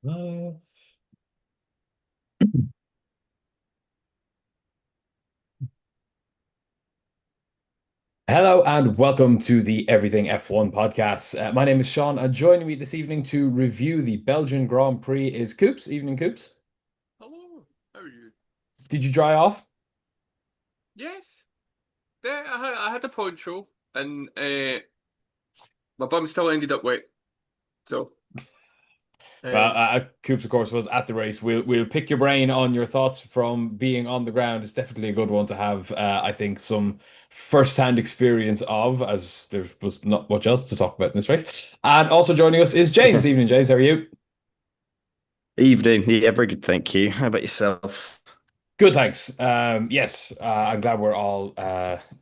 Uh, Hello and welcome to the Everything F1 podcast. My name is Sean, and joining me this evening to review the Belgian Grand Prix is Coops. Evening, Coops. Hello, how are you? Did you dry off? Yes, yeah, I had a poncho and my bum still ended up wet. So Well, uh, Coops, of course, was at the race. We'll pick your brain on your thoughts from being on the ground. It's definitely a good one to have. I think some first-hand experience of, as there was not much else to talk about in this race. And also joining us is James. Evening, James. How are you? Evening. Yeah, very good, thank you. How about yourself? Good, thanks. Yes, I'm glad we're all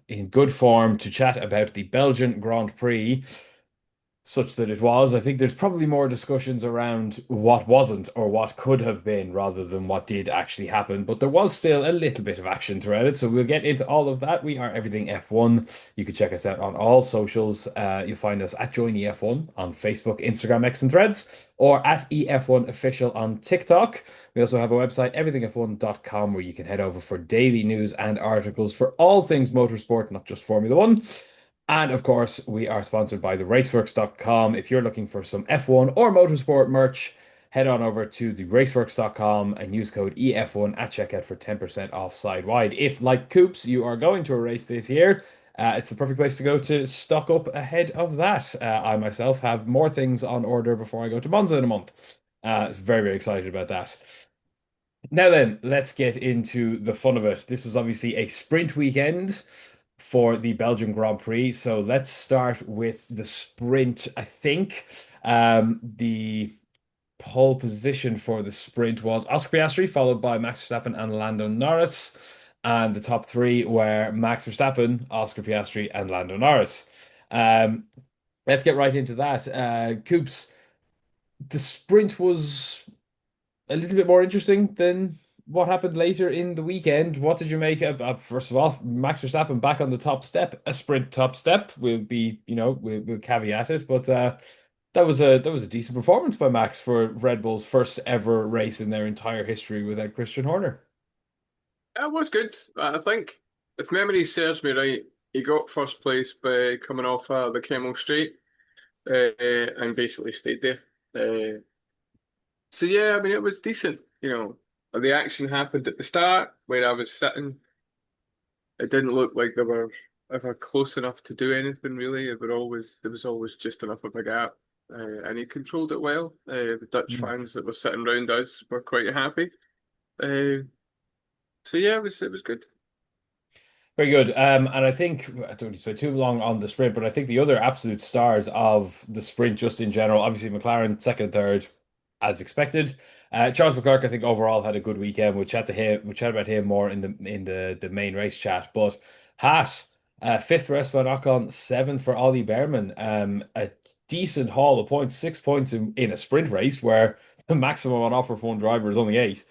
in good form to chat about the Belgian Grand Prix, such that it was. I think there's probably more discussions around what wasn't or what could have been rather than what did actually happen. But there was still a little bit of action throughout it. So we'll get into all of that. We are Everything F1. You can check us out on all socials. You'll find us at Join EF1 on Facebook, Instagram, X, and Threads, or at EF1 Official on TikTok. We also have a website, everythingf1.com, where you can head over for daily news and articles for all things motorsport, not just Formula One. And of course, we are sponsored by the raceworks.com. If you're looking for some F1 or motorsport merch, head on over to the raceworks.com and use code EF1 at checkout for 10% off side wide. If, like Coops, you are going to a race this year, it's the perfect place to go to stock up ahead of that. I myself have more things on order before I go to Monza in a month. Very, very excited about that. Now then, let's get into the fun of it. This was obviously a sprint weekend for the Belgian Grand Prix. So let's start with the sprint. I think the pole position for the sprint was Oscar Piastri, followed by Max Verstappen and Lando Norris. And the top three were Max Verstappen, Oscar Piastri, and Lando Norris. Um, let's get right into that. Coops, the sprint was a little bit more interesting than what happened later in the weekend. What did you make of, first of all, Max Verstappen back on the top step, a sprint top step? Will be, we'll caveat it, but that was a decent performance by Max for Red Bull's first ever race in their entire history without Christian Horner. it was good. I think if memory serves me right, he got first place by coming off the Camel Straight and basically stayed there. So yeah, I mean it was decent. The action happened at the start where I was sitting. It didn't look like they were ever close enough to do anything really. There was always just enough of a gap, and he controlled it well. The Dutch Mm. fans that were sitting round us were quite happy. Uh, so yeah, it was good. Very good. And I think I don't need to spend too long on the sprint, but I think the other absolute stars of the sprint, just in general, obviously McLaren second and third, as expected. Charles Leclerc, I think overall had a good weekend. We'll chat about him more in the main race chat. But Haas, fifth for Esteban Ocon, seventh for Ollie Behrman. A decent haul of points, 6 points in a sprint race where the maximum on offer for one driver is only eight.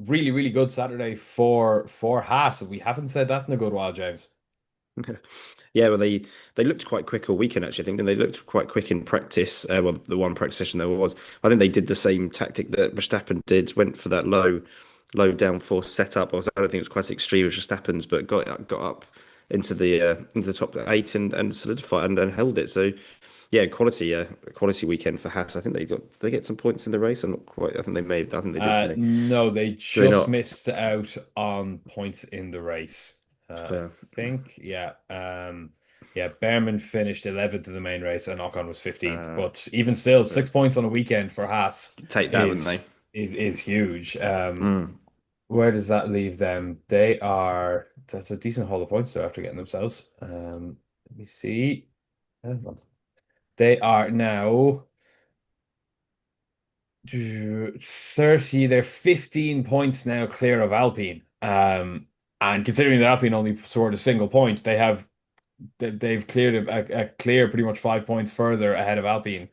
Really, really good Saturday for Haas. We haven't said that in a good while, James. Yeah, well, they looked quite quick all weekend actually. I think, and they looked quite quick in practice. Well, the one practice session there was. I think they did the same tactic that Verstappen did. Went for that low downforce setup. I don't think it was quite as extreme as Verstappen's, but got up into the top eight and solidified and held it. So yeah, quality weekend for Haas. I think they get some points in the race. I'm not quite. I think they may have. I think they did, didn't they? No, they Do they just not? missed out on points in the race. I Fair. think, yeah. Yeah, Behrman finished 11th in the main race and Ocon was 15th. Uh, But even still, fair. 6 points on a weekend for Haas Take that, wouldn't they? is huge. Mm. Where does that leave them? That's a decent haul of points they're after getting themselves. Let me see. Hold on. They are now 30, they're 15 points now clear of Alpine. And considering that Alpine only scored a single point, they've cleared a clear pretty much 5 points further ahead of Alpine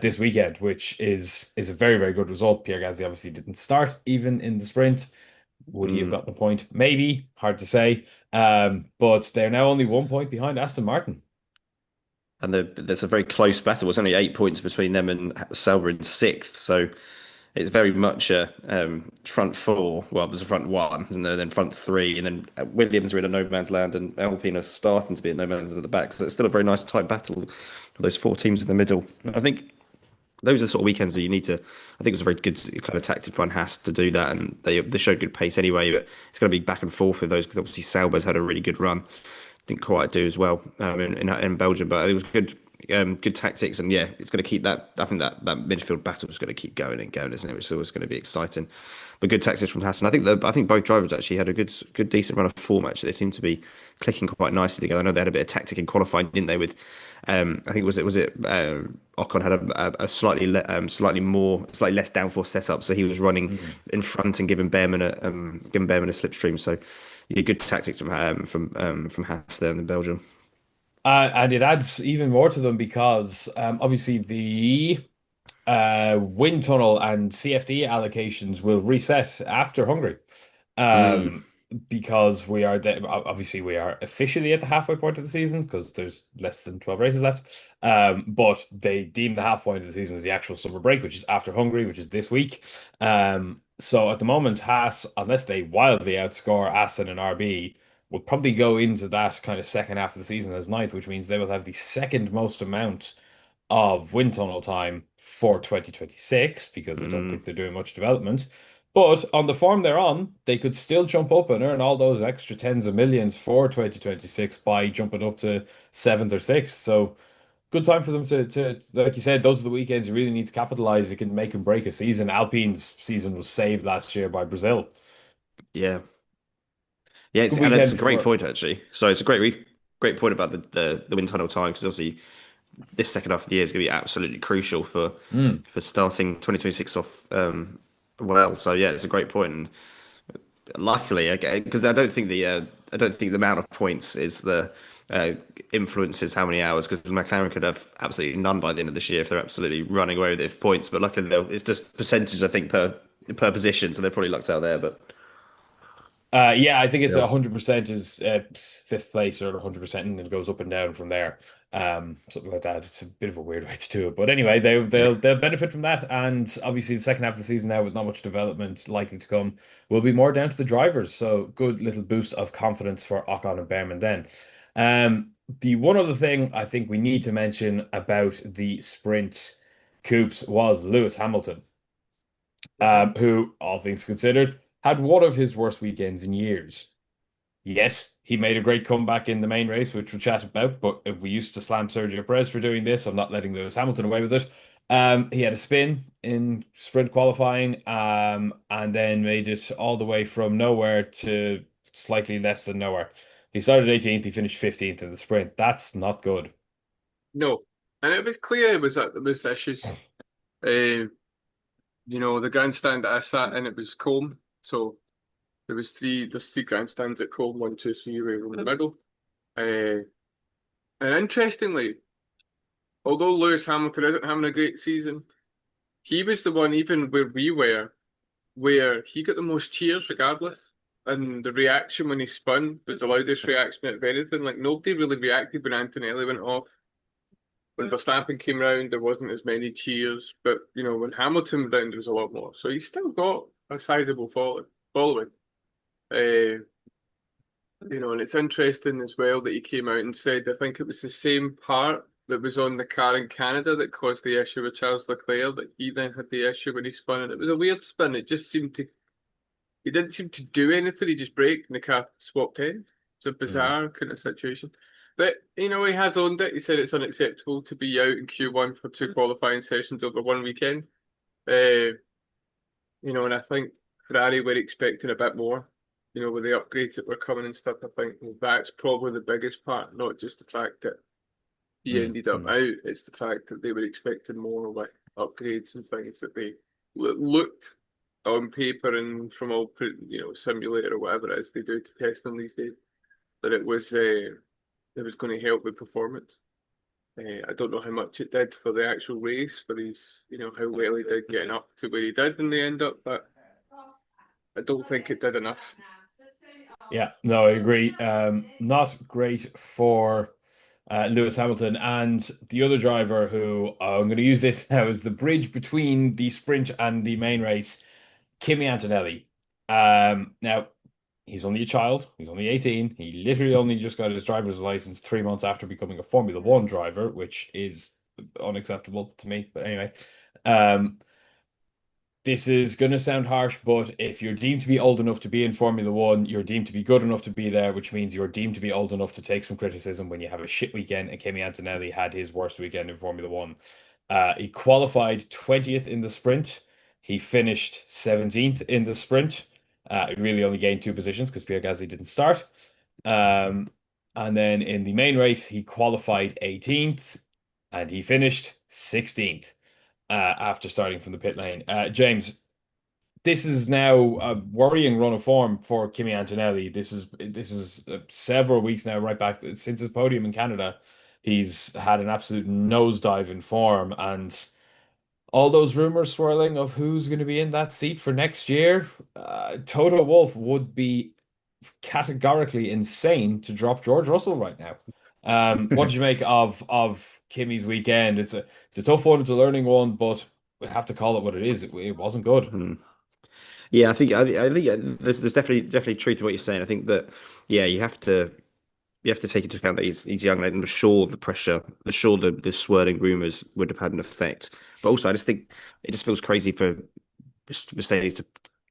this weekend, which is a very, very good result. Pierre Gasly obviously didn't start even in the sprint. Would he have Mm. gotten a point? Maybe, hard to say. But they're now only 1 point behind Aston Martin. and there's a very close battle. It's only 8 points between them and Sauber in sixth, so it's very much a front four. Well, there's a front one, isn't there? Then front three, and then Williams are in a no man's land, and Alpine are starting to be at no man's land at the back. So it's still a very nice tight battle for those four teams in the middle. I think those are the sort of weekends that you need to. I think it was a very good kind of tactic by Haas to do that, and they showed good pace anyway. But it's going to be back and forth with those because obviously Sauber's had a really good run. Didn't quite do as well in Belgium, but it was good tactics, and yeah, it's going to keep that. I think that midfield battle is going to keep going and going, isn't it? Which is always going to be exciting. But good tactics from Hassan. I think both drivers actually had a good decent run of form. Actually, they seem to be clicking quite nicely together. I know they had a bit of tactic in qualifying, didn't they? With I think was it Ocon had a slightly less downforce setup, so he was running in front and giving Behrman a slipstream. So yeah, good tactics from Haas there in Belgium. And it adds even more to them because obviously the wind tunnel and CFD allocations will reset after Hungary. Mm, Um, because obviously we are officially at the halfway point of the season because there's less than 12 races left. But they deem the half point of the season as the actual summer break, which is after Hungary, which is this week. So at the moment, Haas, unless they wildly outscore Aston and RB, will probably go into that kind of second half of the season as ninth, which means they will have the second most amount of wind tunnel time for 2026 because I don't think mm. they're doing much development. But on the form they're on, they could still jump up and earn all those extra tens of millions for 2026 by jumping up to seventh or sixth. So good time for them to like you said, those are the weekends you really need to capitalize. It can make and break a season. Alpine's season was saved last year by Brazil. Yeah, yeah, Good and it's a weekend great for point actually. So it's a great point about the wind tunnel time because obviously this second half of the year is going to be absolutely crucial mm, for starting 2026 off well. So yeah, it's a great point. And luckily, because I don't think the amount of points is the influences how many hours because the McLaren could have absolutely none by the end of this year if they're absolutely running away with their points. But luckily, it's just percentage I think per position, so they're probably lucked out there. But yeah, I think it's still, 100% is fifth place or 100% and it goes up and down from there. Something like that. It's a bit of a weird way to do it, but anyway, yeah. they'll benefit from that. And obviously, the second half of the season now, with not much development likely to come, will be more down to the drivers. So good little boost of confidence for Ocon and Behrman then. The one other thing I think we need to mention about the sprint coupes was Lewis Hamilton, who, all things considered, had one of his worst weekends in years. Yes, he made a great comeback in the main race, which we'll chat about, but we used to slam Sergio Perez for doing this. I'm not letting Lewis Hamilton away with it. He had a spin in sprint qualifying, and then made it all the way from nowhere to slightly less than nowhere. He started 18th, he finished 15th in the sprint. That's not good. No, and it was clear it was that there was issues. Uh, the grandstand that I sat in, it was Combe, so there's three grandstands at Combe, one, two, three, right in the middle. Uh, and interestingly, although Lewis Hamilton isn't having a great season, he was the one, even where we were, where he got the most cheers regardless. And the reaction when he spun was the loudest reaction out of anything. Like nobody really reacted when Antonelli went off. When Verstappen came round, there wasn't as many cheers, but when Hamilton went round, there was a lot more. So he's still got a sizable following. Uh, and it's interesting as well that he came out and said, I think it was the same part that was on the car in Canada that caused the issue with Charles Leclerc, that he then had the issue when he spun, and it was a weird spin. It just seemed to, he didn't seem to do anything. He just braked and the car swapped ends. It's a Mm. bizarre kind of situation. But, he has owned it. He said it's unacceptable to be out in Q1 for two qualifying sessions over one weekend. And I think Ferrari were expecting a bit more, with the upgrades that were coming and stuff. I think that's probably the biggest part, not just the fact that he Mm. ended up Mm. out. It's the fact that they were expecting more with upgrades and things that they looked on paper and from all, simulator or whatever it is they do to test them these days, that it was going to help with performance. I don't know how much it did for the actual race, but how well he did getting up to where he did in the end up, but I don't think it did enough. Yeah, no, I agree. Not great for Lewis Hamilton, and the other driver who I'm going to use this now as the bridge between the sprint and the main race, Kimi Antonelli. Now, he's only a child. He's only 18. He literally only just got his driver's license 3 months after becoming a Formula One driver, which is unacceptable to me. But anyway, um, this is going to sound harsh, but if you're deemed to be old enough to be in Formula One, you're deemed to be good enough to be there, which means you're deemed to be old enough to take some criticism when you have a shit weekend. And Kimi Antonelli had his worst weekend in Formula One. He qualified 20th in the sprint. He finished 17th in the sprint. He really only gained 2 positions because Pierre Gasly didn't start. Um, and then in the main race, he qualified 18th and he finished 16th after starting from the pit lane. James, this is now a worrying run of form for Kimi Antonelli. This is several weeks now, right back since his podium in Canada. He's had an absolute nosedive in form, and all those rumors swirling of who's going to be in that seat for next year. Toto Wolff would be categorically insane to drop George Russell right now. What did you make of Kimi's weekend? It's a tough one. It's a learning one, but we have to call it what it is. It wasn't good. Yeah, I think there's definitely truth to what you're saying. I think that yeah, you have to take into account that he's young, and I'm sure the pressure, the swirling rumors would have had an effect. But also, I just think it just feels crazy for Mercedes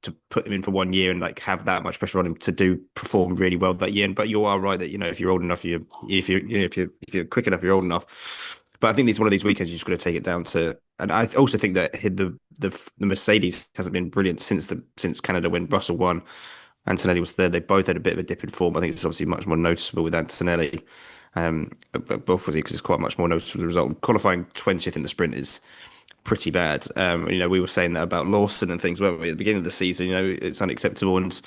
to put him in for 1 year and like have that much pressure on him to do perform really well that year. But you are right that if you're old enough, if you're quick enough, you're old enough. But I think it's one of these weekends you just got to take it down to. And I also think that the Mercedes hasn't been brilliant since Canada when Russell won. Antonelli was third. They both had a bit of a dip in form. I think it's obviously much more noticeable with Antonelli, but both was because it's quite much more noticeable the result. Qualifying 20th in the sprint is pretty bad. We were saying that about Lawson and things, weren't we, at the beginning of the season? It's unacceptable, and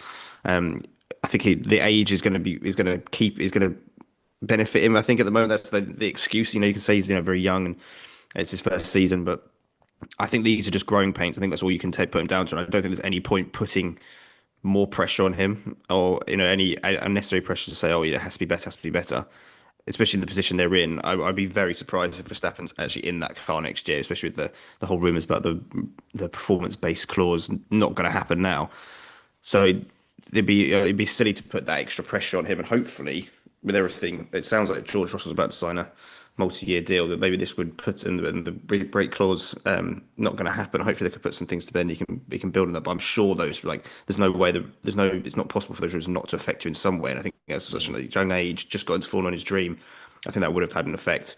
I think the age is going to benefit him. I think at the moment that's the excuse. You can say he's very young and it's his first season, but I think these are just growing pains. I think that's all you can put him down to. And I don't think there's any point putting more pressure on him or any unnecessary pressure to say, oh, it has to be better, especially in the position they're in. I'd be very surprised if Verstappen's actually in that car next year, especially with the whole rumours about the performance-based clause not going to happen now. So it'd be silly to put that extra pressure on him, and hopefully with everything, it sounds like George Russell's about to sign a multi-year deal, that maybe this would put in the break clause not going to happen. Hopefully they could put some things to bed and he can build on that. But I'm sure there's no way it's not possible for those rules not to affect you in some way. And I think at such a young age, just got into fall on his dream, I think that would have had an effect.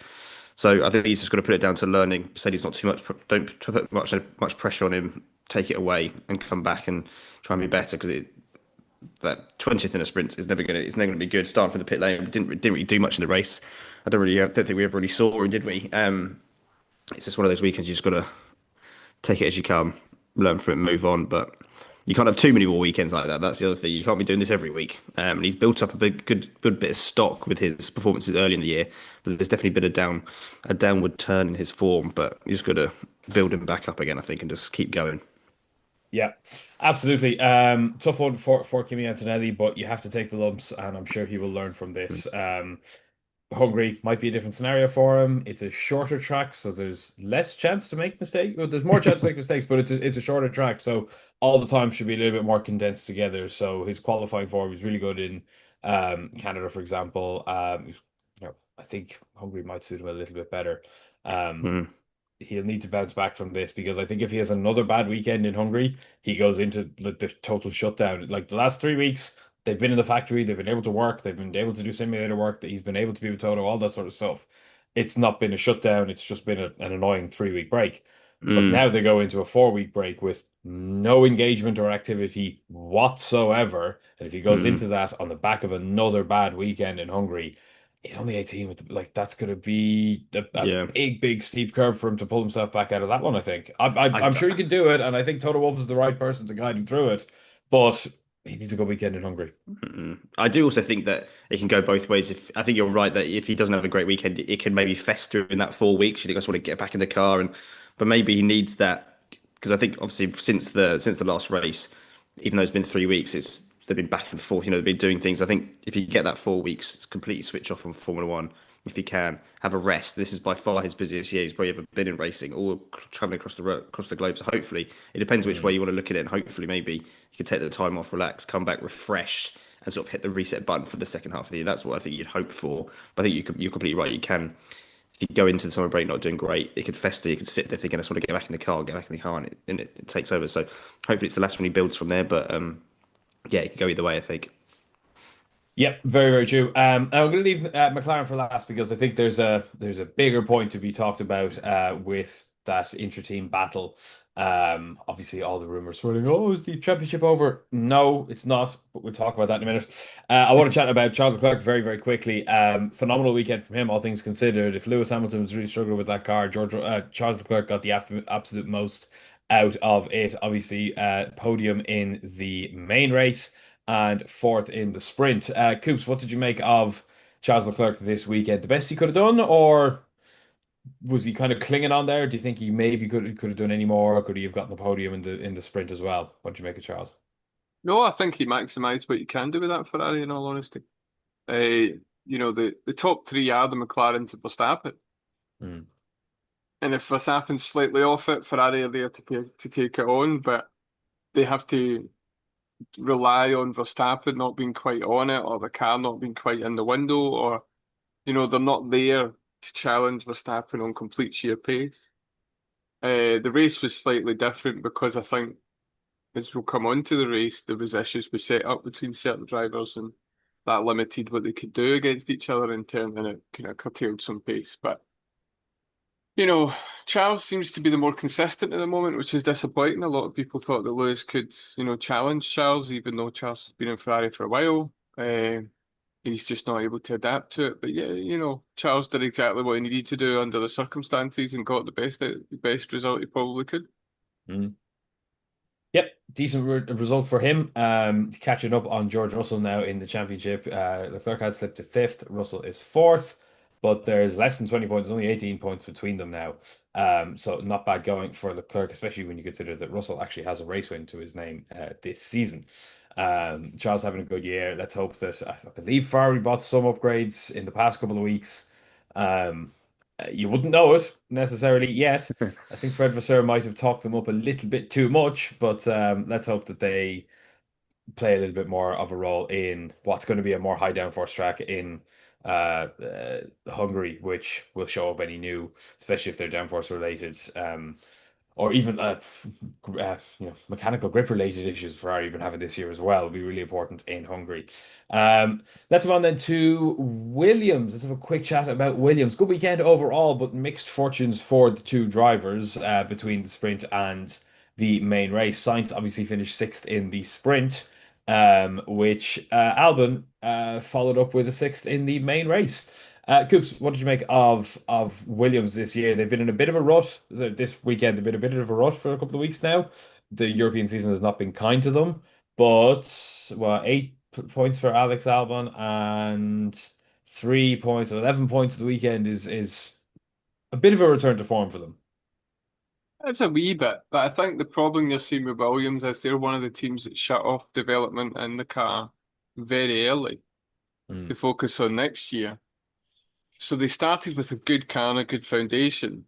So I think he's just got to put it down to learning. Mercedes not too much, don't put much pressure on him. Take it away and come back and try and be better, because that 20th in a sprint is never gonna be good. Starting from the pit lane, didn't really do much in the race. I don't think we ever really saw him, did we? It's just one of those weekends you just got to take it as you come, learn from it, move on. But you can't have too many more weekends like that. That's the other thing. You can't be doing this every week. And he's built up a good bit of stock with his performances early in the year, but there's definitely been a downward turn in his form. But you just got to build him back up again, I think, and just keep going. Yeah, absolutely. Tough one for Kimi Antonelli, but you have to take the lumps, and I'm sure he will learn from this. Hungary might be a different scenario for him. It's a shorter track, so there's less chance to make mistakes. Well, there's more chance to make mistakes, but it's a shorter track, so all the time should be a little bit more condensed together. So his qualifying form was really good in Canada, for example. I think Hungary might suit him a little bit better. He'll need to bounce back from this, because I think if he has another bad weekend in Hungary, he goes into the total shutdown. Like the last 3 weeks, they've been in the factory, they've been able to work, they've been able to do simulator work, that he's been able to be with Toto, all that sort of stuff. It's not been a shutdown, it's just been an annoying 3-week break. But now they go into a 4-week break with no engagement or activity whatsoever. And if he goes into that on the back of another bad weekend in Hungary, he's only 18 that's going to be a big steep curve for him to pull himself back out of that one. I think I'm sure he can do it, and I think Toto Wolff is the right person to guide him through it, but he needs a good weekend in Hungary. I do also think that it can go both ways. I think you're right that if he doesn't have a great weekend, it can maybe fester in that 4 weeks. You think I just want to get back in the car, but maybe he needs that, because I think obviously since the last race, even though it's been 3 weeks, they've been back and forth. They've been doing things. I think if you get that 4 weeks, it's completely switch off on Formula One. if he can have a rest. This is by far his busiest year he's probably ever been in racing, all traveling across the globe. So hopefully, it depends which way you want to look at it. And hopefully, maybe you can take the time off, relax, come back refreshed, and sort of hit the reset button for the second half of the year. That's what I think you'd hope for. But I think you're completely right. You can, if you go into the summer break not doing great, it could fester. You could sit there thinking, I just want to get back in the car, and it takes over. So hopefully, it's the last one he builds from there. But yeah, it could go either way, I think. Yep, very, very true. I'm going to leave McLaren for last because I think there's a bigger point to be talked about with that inter-team battle. Obviously, all the rumors swirling. Oh, is the championship over? No, it's not. But we'll talk about that in a minute. I want to chat about Charles Leclerc very, very quickly. Phenomenal weekend from him, all things considered. If Lewis Hamilton was really struggling with that car, Charles Leclerc got the absolute most out of it. Obviously, podium in the main race and fourth in the sprint. Coops, what did you make of Charles Leclerc this weekend? The best he could have done, or was he kind of clinging on there? Do you think he maybe could have done any more, or could he have gotten the podium in the sprint as well? What did you make of Charles? No, I think he maximised what you can do with that Ferrari, in all honesty. The top three are the McLaren to Verstappen. Mm. And if Verstappen's slightly off it, Ferrari are there to take it on, but they have to rely on Verstappen not being quite on it, or the car not being quite in the window, or they're not there to challenge Verstappen on complete sheer pace. The race was slightly different because I think as we'll come on to the race, there was issues with set up between certain drivers, and that limited what they could do against each other in turn, and it kind of curtailed some pace. But Charles seems to be the more consistent at the moment, which is disappointing. A lot of people thought that Lewis could, challenge Charles, even though Charles has been in Ferrari for a while. He's just not able to adapt to it. But yeah, Charles did exactly what he needed to do under the circumstances and got the best result he probably could. Mm. Yep, decent result for him. Catching up on George Russell now in the championship. Leclerc has slipped to fifth. Russell is fourth, but there's less than 20 points, only 18 points between them now. So not bad going for Leclerc, especially when you consider that Russell actually has a race win to his name this season. Charles having a good year. Let's hope that I believe Ferrari bought some upgrades in the past couple of weeks. You wouldn't know it necessarily yet. I think Fred Vasseur might have talked them up a little bit too much, but let's hope that they play a little bit more of a role in what's going to be a more high downforce track in Hungary, which will show up any new, especially if they're downforce related. Or even mechanical grip related issues Ferrari been having this year as well will be really important in Hungary. Let's move on then to Williams. Let's have a quick chat about Williams. Good weekend overall, but mixed fortunes for the two drivers between the sprint and the main race. Sainz obviously finished sixth in the sprint, which Albon followed up with a sixth in the main race. Coops, what did you make of Williams this year? They've been in a bit of a rut this weekend. They've been a bit of a rut for a couple of weeks now. The European season has not been kind to them, but well, 8 points for Alex Albon and 3 points, 11 points of the weekend is a bit of a return to form for them. It's a wee bit, but I think the problem you're seeing with Williams is they're one of the teams that shut off development in the car very early to focus on next year. So they started with a good car and a good foundation,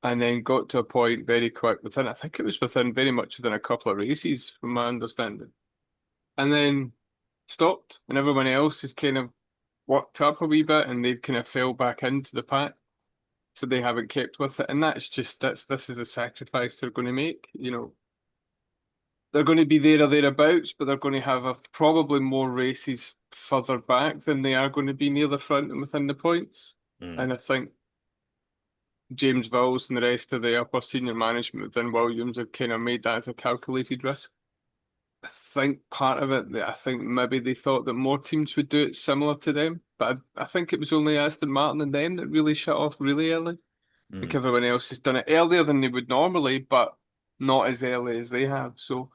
and then got to a point very quick I think it was very much within a couple of races, from my understanding, and then stopped, and everyone else has kind of worked up a wee bit, and they've kind of fell back into the pack, so they haven't kept with it, and this is a sacrifice they're going to make. They're going to be there or thereabouts, but they're going to have probably more races further back than they are going to be near the front and within the points. And I think James Vowles and the rest of the upper senior management within Williams have kind of made that as a calculated risk. I think part of it, I think maybe they thought that more teams would do it similar to them, but I think it was only Aston Martin and them that really shut off really early. I think everyone else has done it earlier than they would normally, but not as early as they have. So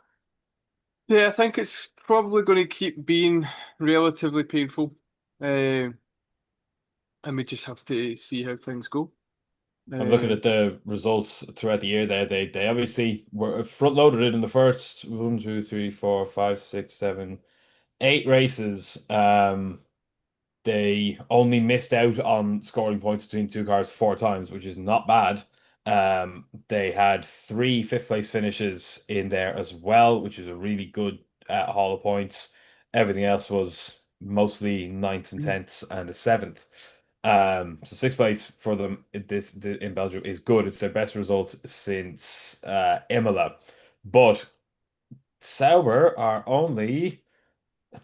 yeah, I think it's probably going to keep being relatively painful. And we just have to see how things go. I'm looking at the results throughout the year there. They obviously were front loaded it in the first 1, 2, 3, 4, 5, 6, 7, 8 races. They only missed out on scoring points between two cars 4 times, which is not bad. They had three fifth place finishes in there as well, which is a really good haul of points. Everything else was mostly ninth and tenths and a seventh. So sixth place for them in Belgium is good. It's their best result since Imola. But Sauber are only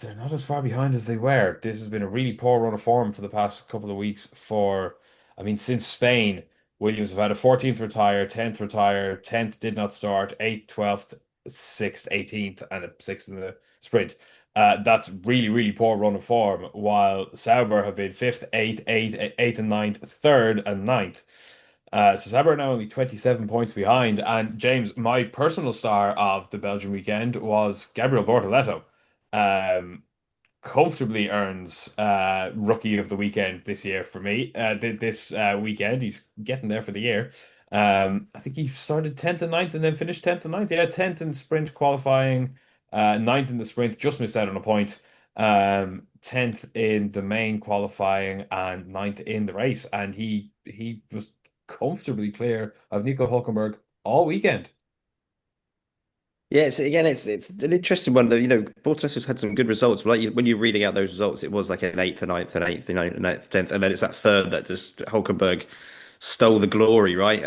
they're not as far behind as they were. This has been a really poor run of form for the past couple of weeks I mean, since Spain, Williams have had a 14th retire, 10th retire, 10th did not start, 8th, 12th, 6th, 18th, and a 6th in the sprint. That's really, really poor run of form, while Sauber have been 5th, 8th and 9th, 3rd and 9th. So Sauber are now only 27 points behind. And James, my personal star of the Belgian weekend was Gabriel Bortoleto. Um, Comfortably earns Rookie of the Weekend this year for me. This weekend, he's getting there for the year. I think he started 10th and 9th and then finished 10th and 9th. Yeah, 10th in sprint qualifying, 9th in the sprint, just missed out on a point. 10th in the main qualifying and 9th in the race. And he was comfortably clear of Nico Hulkenberg all weekend. Yeah, it's an interesting one. Bortoleso's had some good results, but when you're reading out those results, it was like an eighth, and ninth, and eighth, and ninth, 10th, and then it's that third that just Hulkenberg stole the glory, right?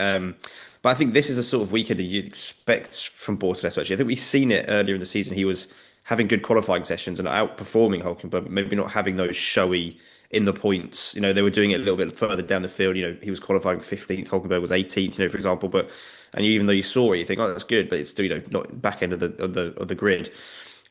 But I think this is a sort of weekend that you'd expect from Bortoleso. Actually, I think we've seen it earlier in the season. He was having good qualifying sessions and outperforming Hulkenberg, but maybe not having those showy in the points. They were doing it a little bit further down the field. He was qualifying 15th, Hulkenberg was 18th, for example. But and even though you saw it, you think, oh, that's good, but it's still, not back end of the grid.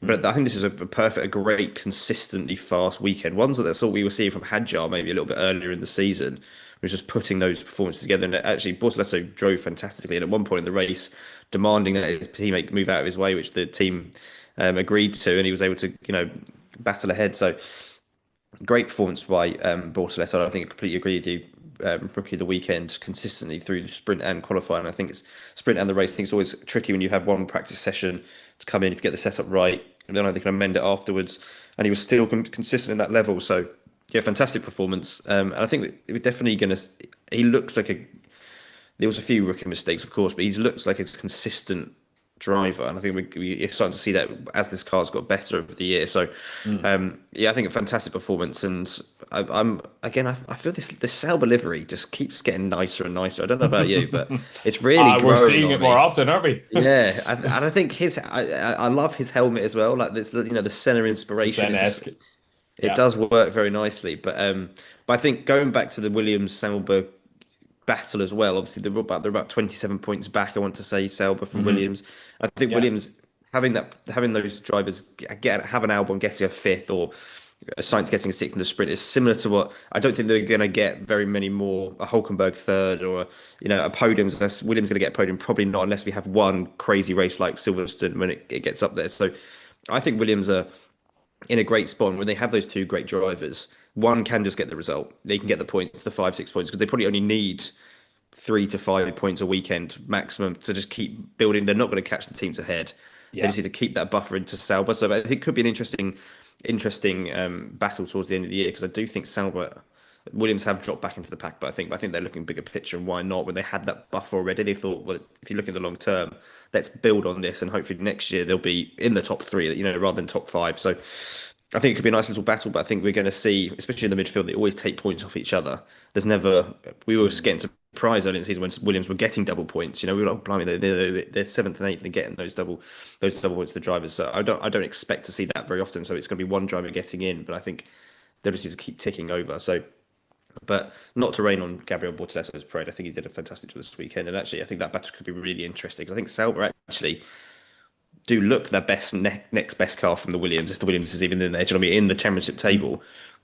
But I think this is a great, consistently fast weekend. Ones that that's what we were seeing from Hadjar maybe a little bit earlier in the season. Was just putting those performances together. And actually, Bortoleso drove fantastically. And at one point in the race, demanding that his teammate move out of his way, which the team agreed to, and he was able to, battle ahead. So great performance by Bortoleto. I think I completely agree with you. Rookie of the weekend consistently through the sprint and qualifying. I think it's sprint and the race. I think it's always tricky when you have one practice session to come in if you get the setup right, and then they can amend it afterwards. And he was still consistent in that level. So yeah, fantastic performance. And I think we're definitely going to. He looks like a. There was a few rookie mistakes, of course, but he looks like a consistent driver, and I think we're starting to see that as this car's got better over the year. So, Mm. yeah, I think a fantastic performance, and I'm again, I feel this Sauber livery just keeps getting nicer and nicer. I don't know about you, but it's really We're growing seeing on it more me. often, aren't we? Yeah, and I think I love his helmet as well. Like this, the center The inspiration. Sen-esque. It Yeah. does work very nicely. But I think going back to the Williams Sauber battle as well. Obviously, they're about 27 points back. I want to say Sauber from Hmm. Williams. I think Yeah. Williams having those drivers have an Albon getting a fifth or a Sainz getting a sixth in the sprint is similar to what I don't think they're going to get very many more a Hulkenberg third or a podium. Williams going to get a podium probably not unless we have one crazy race like Silverstone when it gets up there. So I think Williams are in a great spot when they have those two great drivers. One can just get the result. They can get the points, the 5, 6 points, because they probably only need 3 to 5 points a weekend maximum to just keep building. They're not going to catch the teams ahead. They Yeah. just need to keep that buffer into Sauber. So I think it could be an interesting battle towards the end of the year because I do think Sauber Williams have dropped back into the pack, but I think they're looking bigger picture. And why not? When they had that buffer already, they thought, well, if you look in the long term, let's build on this, and hopefully next year they'll be in the top three, rather than top five. So I think it could be a nice little battle, but I think we're going to see, especially in the midfield, they always take points off each other. We were Mm. getting surprised early in the season when Williams were getting double points. We were like, blimey, they're seventh and eighth and getting those double points to the drivers. So I don't expect to see that very often. So it's going to be one driver getting in, but I think they'll just need to keep ticking over. So, but not to rain on Gabriel Bortoleto's parade. I think he did a fantastic job this weekend, and actually, I think that battle could be really interesting. 'Cause I think Sauber actually do look their best next best car from the Williams, if the Williams is even in there. Do you know what I mean? In the championship Mm. table,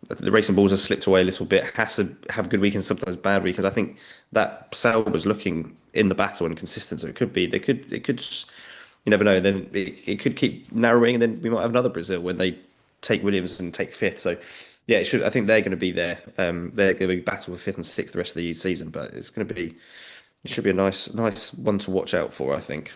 the racing balls have slipped away a little bit. Has to have good weekends, sometimes bad weekends. I think that Sauber's looking in the battle and consistent. So it could. You never know. Then it could keep narrowing, and then we might have another Brazil when they take Williams and take fifth. So yeah, it should. I think they're going to be there. They're going to be battle for fifth and sixth the rest of the season. But it's going to be. It should be a nice one to watch out for. I think.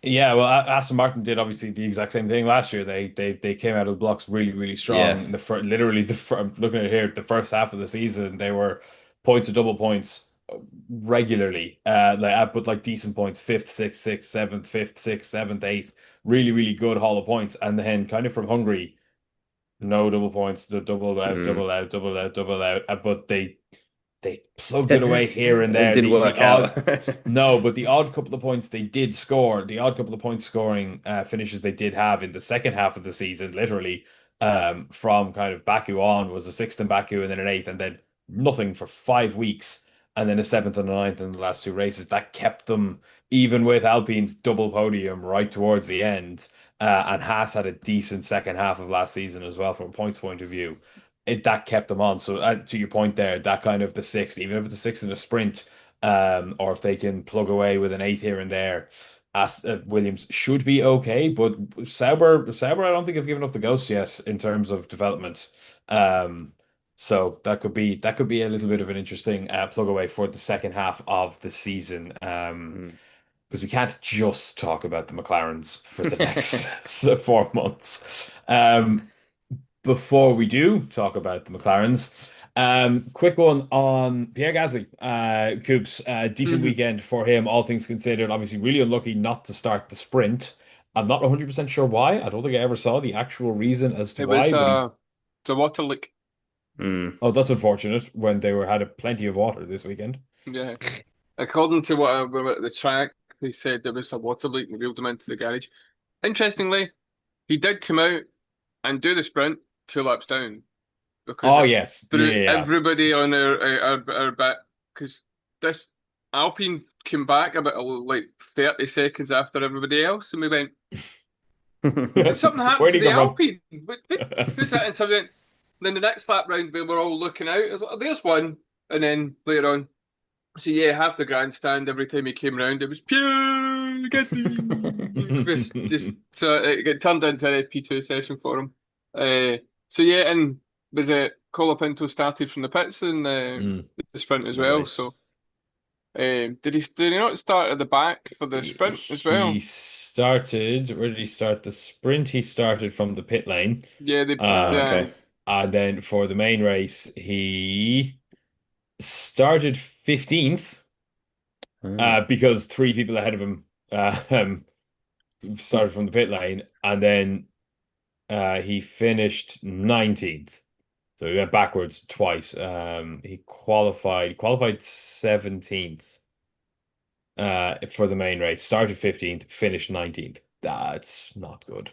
Yeah, well, Aston Martin did obviously the exact same thing last year. They came out of the blocks really, really strong. Yeah. In the literally I'm looking at it here, the first half of the season, they were points or double points regularly. But like decent points, fifth, sixth, seventh, fifth, sixth, seventh, eighth, really, really good haul of points. And then kind of from Hungary, no double points, the double out, Mm. double out, double out, double out. But they plugged it away here and It there. didn't The work out. odd no, but the odd couple of points they did score, the odd couple of points scoring finishes they did have in the second half of the season, literally from kind of Baku on was a sixth in Baku and then an eighth and then nothing for 5 weeks and then a seventh and a ninth in the last two races. That kept them even with Alpine's double podium right towards the end. And Haas had a decent second half of last season as well from a points point of view. That kept them on. So to your point there, that kind of the sixth, even if it's a sixth in a sprint, or if they can plug away with an eighth here and there, Williams should be okay. But Sauber, I don't think have given up the ghost yet in terms of development. So that could be a little bit of an interesting plug away for the second half of the season. Mm. Because we can't just talk about the McLarens for the next 4 months. Before we do talk about the McLarens, quick one on Pierre Gasly. Coops, decent Mhm. weekend for him, all things considered. Obviously, really unlucky not to start the sprint. I'm not 100% sure why. I don't think I ever saw the actual reason as to It was why, but he. the water leak. Mm. Oh, that's unfortunate when they were had plenty of water this weekend. Yeah. According to what I read at the track, they said there was a water leak and wheeled him into the garage. Interestingly, he did come out and do the sprint 2 laps down because Oh, it yes. Yeah, threw yeah, yeah. everybody on our bit. Because this Alpine came back about like 30 seconds after everybody else, and we went, "Did something happen Where'd to he the come from? Alpine? Who's that?" And something. Then the next lap round, we were all looking out. I was like, "Oh, there's one," and then later on. So yeah, half the grandstand every time he came round, it was Pierre Gasly. It was just so it got turned into an FP2 session for him. So yeah, and was it Colapinto started from the pits in Mm, the sprint as well. nice. So did he not start at the back for the sprint as He well? started, where did he start the sprint? He started from the pit lane. Yeah, Ah, yeah. okay. And then for the main race, he started 15th Ah. because three people ahead of him started from the pit lane. And then he finished 19th. So he went backwards twice. He qualified 17th for the main race, started 15th, finished 19th. That's not good.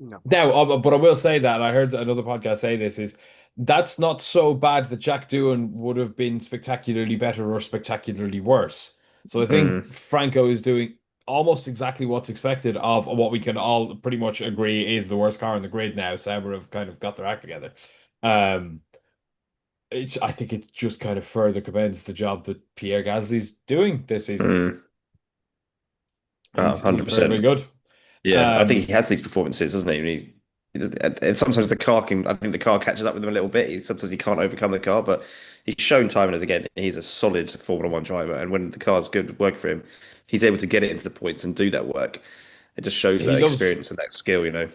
No. Now, but I will say that I heard another podcast say this is that's not so bad that Jack Doohan would have been spectacularly better or spectacularly worse. So I Mm. think Franco is doing almost exactly what's expected of what we can all pretty much agree is the worst car in the grid now. Sauber have kind of got their act together. Um, I think it just kind of further commends the job that Pierre Gasly's doing this season. Mm. Oh, He's very, very 100%. good. Yeah, I think Um, he has these performances, doesn't he? And sometimes the car can, I think the car catches up with him a little bit. Sometimes he can't overcome the car, but he's shown time and again he's a solid Formula One driver. And when the car's good work for him, he's able to get it into the points and do that work. It just shows he that loves experience and that skill, you know.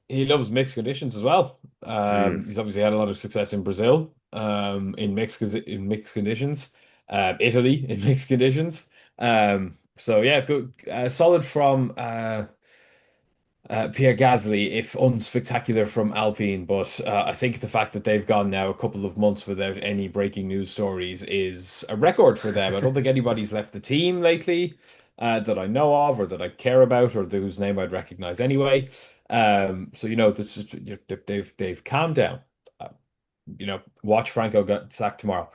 he loves mixed conditions as well. Mm. He's obviously had a lot of success in Brazil, in mixed conditions, Italy in mixed conditions. So yeah, good, solid from Pierre Gasly, if unspectacular from Alpine, but I think the fact that they've gone now a couple of months without any breaking news stories is a record for them. I don't think anybody's left the team lately that I know of or that I care about or whose name I'd recognize anyway. So this is, they've calmed down. Uh, watch Franco get sacked tomorrow.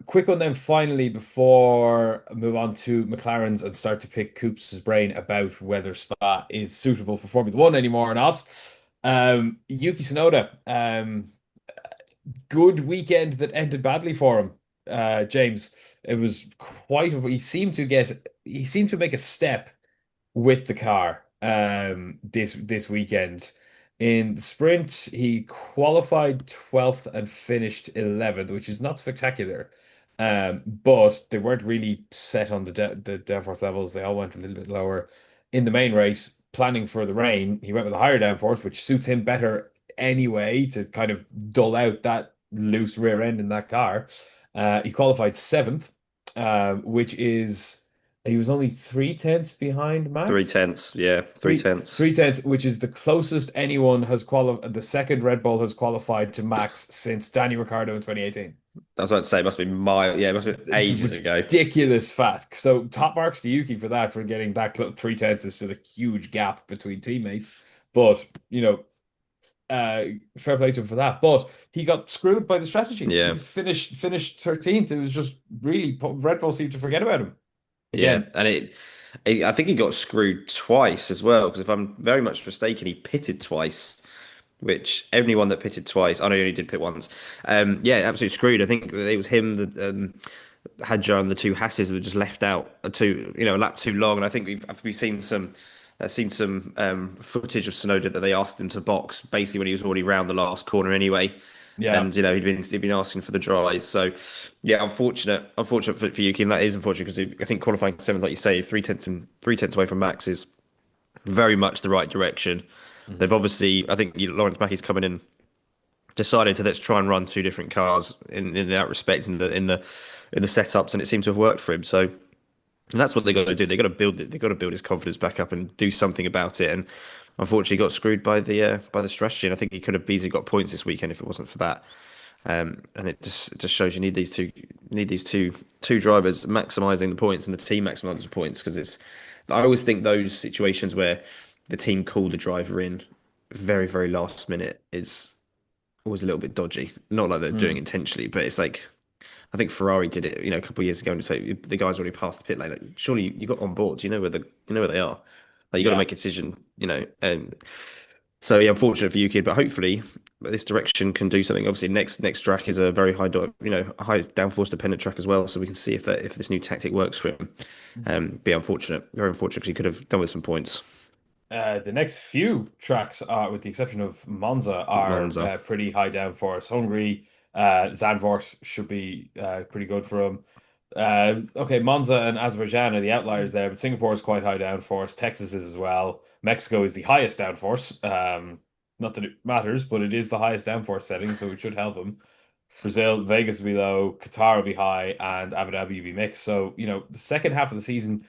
Quick one then finally before I move on to McLaren's and start to pick Coops' brain about whether Spa is suitable for Formula One anymore or not. Yuki Tsunoda, good weekend that ended badly for him. James, it was he seemed to make a step with the car this weekend. In the sprint, he qualified 12th and finished 11th, which is not spectacular. But they weren't really set on the downforce levels. They all went a little bit lower in the main race. Planning for the rain, he went with a higher downforce, which suits him better anyway to kind of dull out that loose rear end in that car. He qualified seventh, which is he was only 3/10 behind Three Max. tenths, yeah, three Three tenths. 3/10, which is the closest anyone has qualified. The second Red Bull has qualified to Max since Daniel Ricciardo in 2018. I was about to say it must be it must have been It's ages ago. ridiculous fact. So top marks to Yuki for that, for getting that 3/10 is still a huge gap between teammates. But fair play to him for that. But he got screwed by the strategy. Yeah. He finished 13th. It was just really Red Bull seemed to forget about him Yeah, again. and I think he got screwed twice as well, because if I'm very much mistaken, he pitted twice, which anyone that pitted twice, I know he only did pit once. Yeah, absolutely screwed. I think it was him that Hadjar and the two Hasses were just left out a lap too long. And I think we've seen some footage of Sonoda that they asked him to box basically when he was already round the last corner anyway. Yeah. And he'd been asking for the dries. So yeah, unfortunate for Yuki, and that is unfortunate because I think qualifying seventh, like you say, 3/10 away from Max is very much the right direction. Mhm. They've obviously, I think Lawrence Mackey's coming in, decided to let's try and run two different cars in that respect in the setups, and it seemed to have worked for him. So and that's what they got to do. They got to build it. They got to build his confidence back up and do something about it. And unfortunately, got screwed by the strategy. And I think he could have easily got points this weekend if it wasn't for that. And it just shows you need these two drivers maximising the points and the team maximising the points, because I always think those situations where the team call the driver in very, very last minute is always a little bit dodgy. Not like they're doing it Mm. intentionally, but it's like I think Ferrari did it, a couple of years ago, and say the guys already passed the pit lane. Like, surely you got on board. You know where they are. Like you got to Yeah. make a decision, and so yeah, unfortunate for Yuki, but hopefully this direction can do something. Obviously, next track is a very a high downforce dependent track as well, so we can see if this new tactic works for him. Be unfortunate, very unfortunate, because he could have done with some points. The next few tracks, with the exception of Monza, are Monza. pretty high downforce. Hungary, Zandvoort should be pretty good for him. Okay, Monza and Azerbaijan are the outliers there, but Singapore is quite high downforce. Texas is as well. Mexico is the highest downforce. Not that it matters, but it is the highest downforce setting, so it should help him. Brazil, Vegas will be low, Qatar will be high, and Abu Dhabi will be mixed. So, the second half of the season,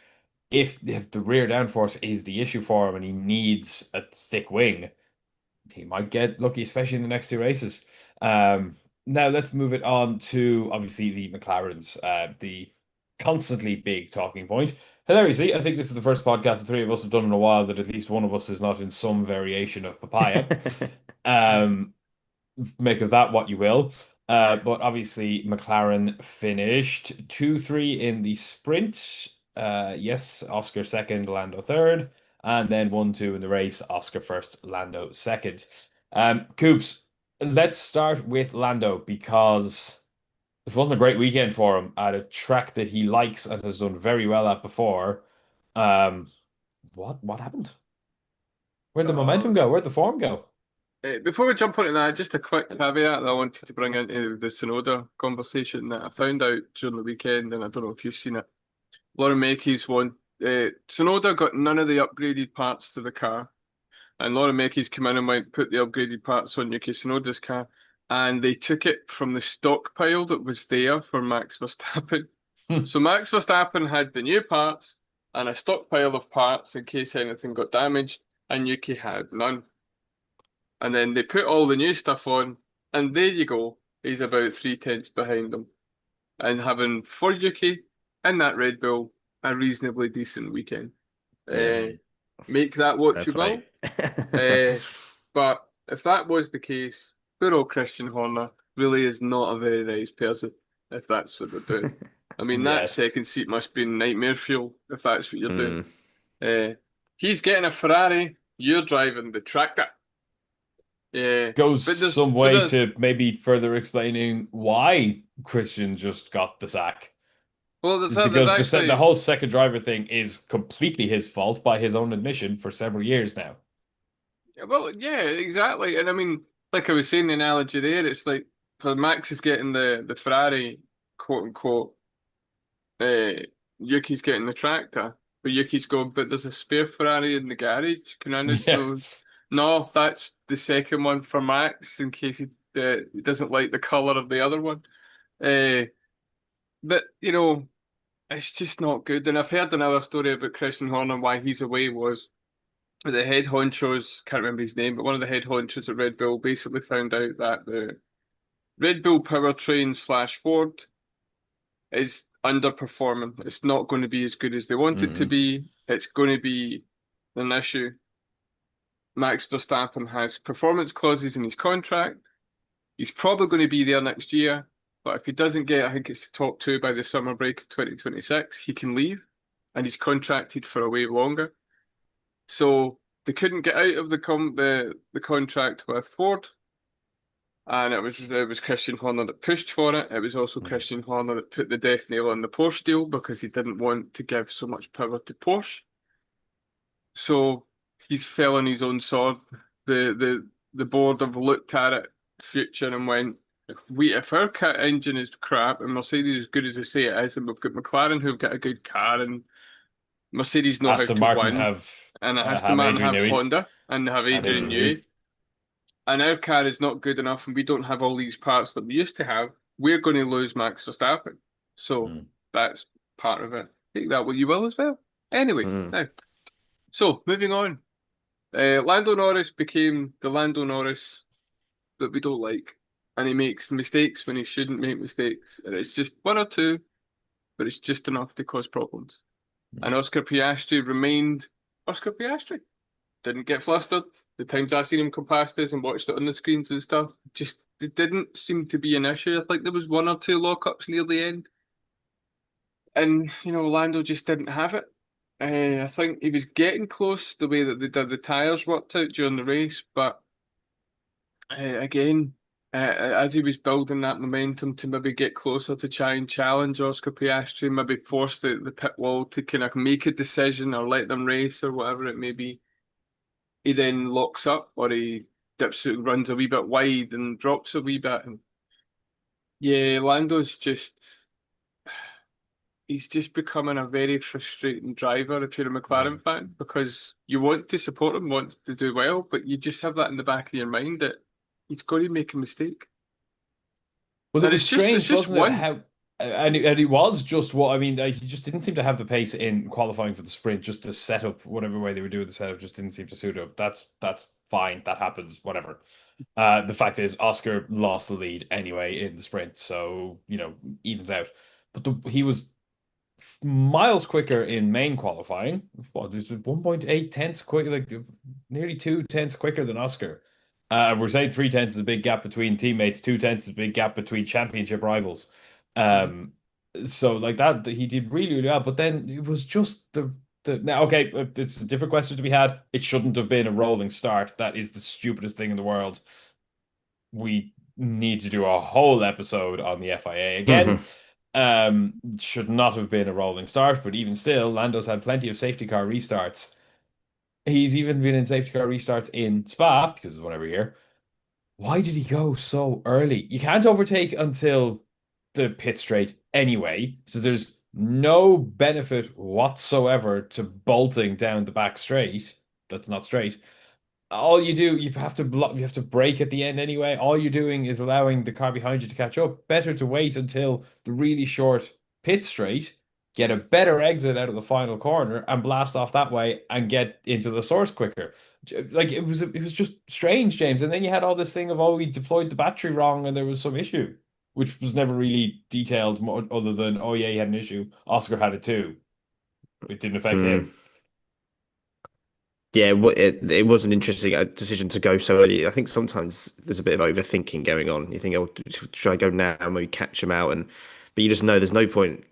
if the rear downforce is the issue for him and he needs a thick wing, he might get lucky, especially in the next two races. Now let's move it on to obviously the McLarens, the constantly big talking point. Hilariously, I think this is the first podcast the three of us have done in a while that at least one of us is not in some variation of papaya. Um, Make of that what you will. But obviously, McLaren finished 2-3 in the sprint. Yes, Oscar second, Lando third, and then 1-2 in the race, Oscar first, Lando second. Coops, let's start with Lando because this wasn't a great weekend for him at a track that he likes and has done very well at before. Um, what happened? Where'd the momentum go? Where'd the form go? Before we jump into that, just a quick caveat that I wanted to bring into the Sonoda conversation that I found out during the weekend, and I don't know if you've seen it. Lauren Mackey's one. Sonoda got none of the upgraded parts to the car, and Lauren Mackey's come in and went put the upgraded parts on Yuki Tsunoda's car, and they took it from the stockpile that was there for Max Verstappen. So Max Verstappen had the new parts and a stockpile of parts in case anything got damaged, and Yuki had none. And then they put all the new stuff on, and there you go. He's about 3/10 behind them. And having, for Yuki, in that Red Bull, a reasonably decent weekend. Yeah, Make that what fair you will. play. But if that was the case, poor old Christian Horner really is not a very nice person, if that's what they're doing. I mean, that Yes. second seat must be nightmare fuel, if that's what you're doing. Mm. He's getting a Ferrari, you're driving the tractor. Yeah, Goes but some way to maybe further explaining why Christian just got the sack. well, there's Because the actually whole second driver thing is completely his fault by his own admission for several years now. well, yeah, exactly. And I mean, like I was saying, the analogy there, it's like for Max is getting the Ferrari, quote unquote, Yuki's getting the tractor, but Yuki's going, but there's a spare Ferrari in the garage. Can I just Yeah. know? No, that's the second one for Max in case he doesn't like the color of the other one. Uh, but it's just not good. And I've heard another story about Christian Horner why he's away was the head honchos, can't remember his name, but one of the head honchos at Red Bull basically found out that the Red Bull powertrain slash Ford is underperforming. It's not going to be as good as they want it to Mm. be. It's going to be an issue. Max Verstappen has performance clauses in his contract. He's probably going to be there next year, but if he doesn't get, I think it's the top two by the summer break of 2026, he can leave, and he's contracted for a way longer. So they couldn't get out of the contract with Ford, and it was Christian Horner that pushed for it. It was also Mm. Christian Horner that put the death nail on the Porsche deal because he didn't want to give so much power to Porsche. So he's fell on his own sword. The board have looked at it future and went, if our engine is crap and Mercedes is good as they say it is, and we've got McLaren who've got a good car and Mercedes know how Aston to Martin win, and Aston have Martin Adrian have Newey. Honda and they have Have Adrian Adrian Newey, Newey. and our car is not good enough and we don't have all these parts that we used to have, we're going to lose Max Verstappen. So Mm. that's part of it. Take that what you will as well. Anyway, Mm. now, so moving on. Lando Norris became the Lando Norris that we don't like. And he makes mistakes when he shouldn't make mistakes. And it's just one or two, but it's just enough to cause problems. And Oscar Piastri remained Oscar Piastri. Didn't get flustered. The times I've seen him come past us and watched it on the screens and stuff, just it didn't seem to be an issue. I think there was one or two lockups near the end. And, Lando just didn't have it. I think he was getting close the way that the tyres worked out during the race, but again, as he was building that momentum to maybe get closer to try and challenge Oscar Piastri, maybe force the pit wall to kind of make a decision or let them race or whatever it may be, he then locks up or he runs a wee bit wide and drops a wee bit. And yeah, Lando's he's just becoming a very frustrating driver if you're a McLaren fan because you want to support him, want to do well, but you just have that in the back of your mind that he's got to make a mistake. Well, it And was it's strange, just wasn't it? one. How and it was just what I mean. He just didn't seem to have the pace in qualifying for the sprint. Just the setup, whatever way they were doing the setup, just didn't seem to suit him. That's fine. That happens. Whatever. The fact is, Oscar lost the lead anyway in the sprint, so evens out. But he was miles quicker in main qualifying. What, there's 1.8 tenths quick, like nearly 2 tenths quicker than Oscar. We're saying 3 tenths is a big gap between teammates, 2 tenths is a big gap between championship rivals. Um, so like that, he did really, really well. But then it was just the now, okay, it's a different question to be had. It shouldn't have been a rolling start. That is the stupidest thing in the world. We need to do a whole episode on the FIA again. Mhm. Should not have been a rolling start, but even still, Lando's had plenty of safety car restarts. He's even been in safety car restarts in Spa because of whatever year. Why did he go so early? You can't overtake until the pit straight anyway, so there's no benefit whatsoever to bolting down the back straight. That's not straight. All you do, you have to block, you have to brake at the end anyway. All you're doing is allowing the car behind you to catch up. Better to wait until the really short pit straight, get a better exit out of the final corner, and blast off that way and get into the source quicker. Like it was just strange, James. And then you had all this thing of we deployed the battery wrong and there was some issue, which was never really detailed other than yeah, he had an issue. Oscar had it too. It didn't affect Mm. him. Yeah, it was an interesting decision to go so early. I think sometimes there's a bit of overthinking going on. You think, oh, should I go now and maybe catch them out? But you just know there's no point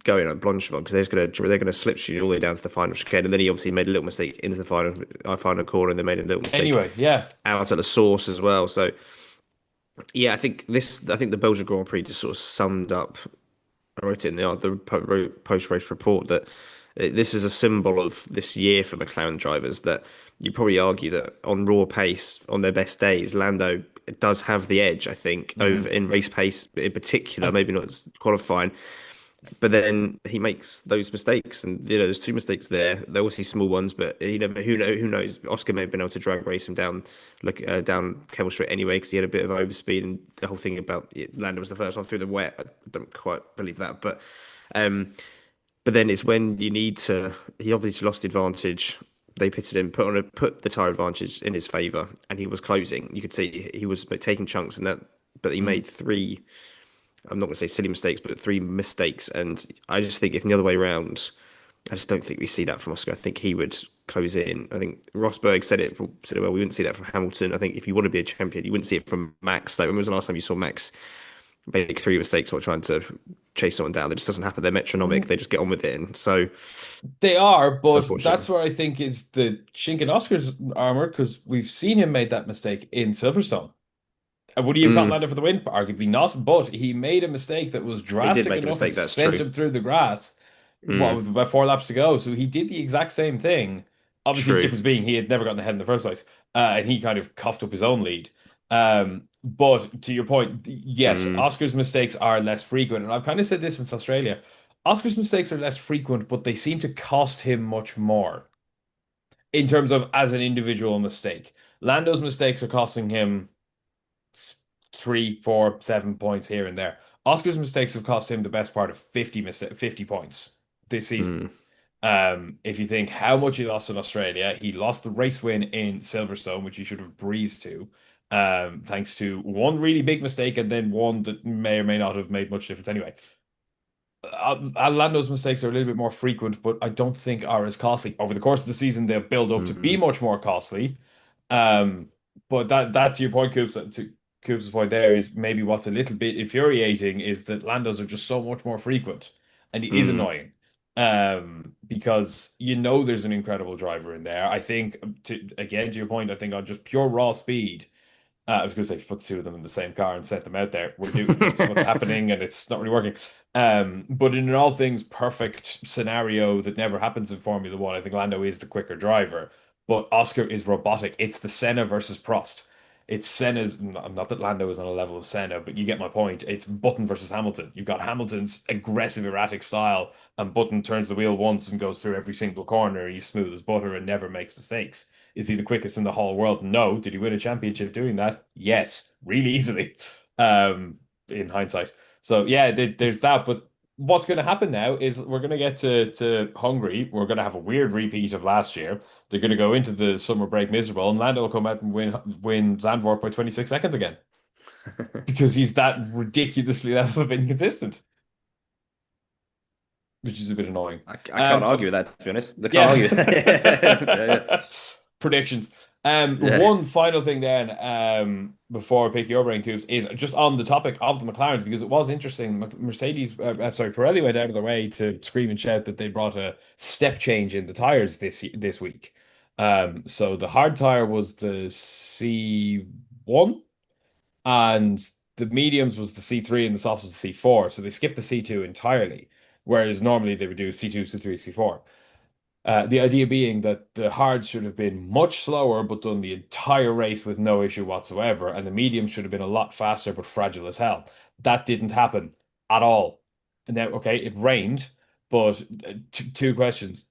going at Blanchimont because they're gonna slip you all the way down to the final chicane. And then he obviously made a little mistake into the final corner, and they made a little mistake Anyway, yeah. out at the source as well. So yeah, I think the Belgian Grand Prix just sort of summed up. I wrote it in the post-race report that this is a symbol of this year for McLaren drivers. That you probably argue that on raw pace, on their best days, Lando does have the edge, I think, over in race pace in particular, maybe not qualifying. But then he makes those mistakes, and there's two mistakes there. They're obviously small ones, but who knows? Oscar may have been able to drag race him down, down Kemmel Straight anyway, because he had a bit of overspeed, and the whole thing about Lando was the first one through the wet. I don't quite believe that, um, but then it's when you need to. He obviously lost the advantage. They pitted him, put the tire advantage in his favour, and he was closing. You could see he was taking chunks, and that, but he made three. I'm not going to say silly mistakes, but three mistakes. And I just think if the other way around, I just don't think we see that from Oscar. I think he would close in. I think Rosberg said it well. We wouldn't see that from Hamilton. I think if you want to be a champion, you wouldn't see it from Max. Like when was the last time you saw Max make three mistakes or trying to chase someone down? That just doesn't happen. They're metronomic. They just get on with it. And so they are, but that's where I think is the chink in Oscar's armor, because we've seen him make that mistake in Silverstone. Would he have got Lando for the win? Arguably not, but he made a mistake that was drastic enough that sent him through the grass. About 4 laps to go. So he did the exact same thing. Obviously, the difference being he had never gotten ahead in the first place, and he kind of coughed up his own lead. But to your point, yes, Oscar's mistakes are less frequent, and I've kind of said this since Australia. Oscar's mistakes are less frequent, but they seem to cost him much more in terms of as an individual mistake. Lando's mistakes are costing him 3, 4, 7 points here and there. Oscar's mistakes have cost him the best part of 50 points this season. If you think how much he lost in Australia, he lost the race win in Silverstone, which he should have breezed to, thanks to one really big mistake and then one that may or may not have made much difference anyway. Lando's mistakes are a little bit more frequent, but I don't think are as costly. Over the course of the season, they'll build up to be much more costly. But that to your point, Coops, to Coops' point there is maybe what's a little bit infuriating is that Lando's are just so much more frequent, and it is annoying. Because there's an incredible driver in there. I think to your point, I think on just pure raw speed, I was going to say put the two of them in the same car and set them out there. We're doing what's happening, and it's not really working. But in all things, perfect scenario that never happens in Formula One. I think Lando is the quicker driver, but Oscar is robotic. It's the Senna versus Prost. It's Senna's, not that Lando is on a level of Senna, but you get my point. It's Button versus Hamilton. You've got Hamilton's aggressive, erratic style, and Button turns the wheel once and goes through every single corner. He's smooth as butter and never makes mistakes. Is he the quickest in the whole world? No. Did he win a championship doing that? Yes, really easily, in hindsight. So yeah, there's that. But what's going to happen now is we're going to get to Hungary. We're going to have a weird repeat of last year. They're going to go into the summer break miserable, and Lando will come out and win Zandvoort by 26 seconds again. Because he's that ridiculously level of inconsistent. Which is a bit annoying. I can't argue with that, to be honest. I can't argue. Yeah. Predictions. One final thing then, before I pick your brain, Coops, is just on the topic of the McLarens, because it was interesting. Pirelli went out of their way to scream and shout that they brought a step change in the tires this week. So the hard tire was the C1, and the mediums was the C3, and the softs was the C4. So they skipped the C2 entirely, whereas normally they would do C2, C3, C4. The idea being that the hards should have been much slower, but done the entire race with no issue whatsoever, and the mediums should have been a lot faster, but fragile as hell. That didn't happen at all. And then, okay, it rained, but two questions.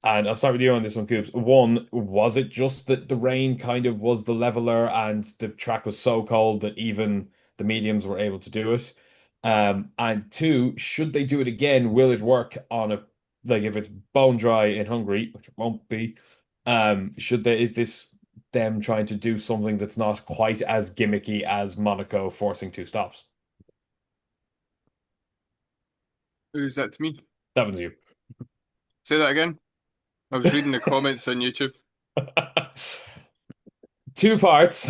And I'll start with you on this one, Coops. One, was it just that the rain kind of was the leveler and the track was so cold that even the mediums were able to do it? And two, should they do it again? Will it work on if it's bone dry in Hungary, which it won't be? Is this them trying to do something that's not quite as gimmicky as Monaco forcing 2 stops? Who's that to me? That was you. Say that again. I was reading the comments on YouTube. 2 parts.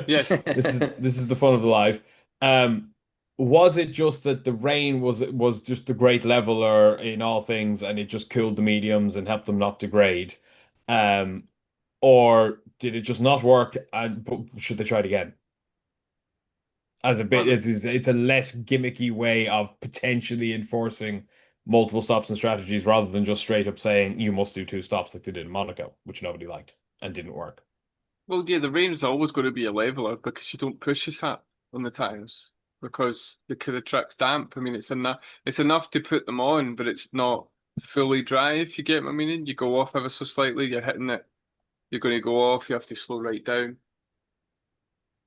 Yes. This is the fun of the live. Was it just that the rain was just the great leveler in all things, and it just cooled the mediums and helped them not degrade? Or did it just not work, and should they try it again? As a bit, it's a less gimmicky way of potentially enforcing multiple stops and strategies rather than just straight up saying you must do 2 stops like they did in Monaco, which nobody liked and didn't work. Well, yeah, the rain's always going to be a leveler because you don't push as hard on the tyres because the track's damp. I mean, it's enough to put them on, but it's not fully dry, if you get my meaning. You go off ever so slightly, you're hitting it, you're going to go off, you have to slow right down.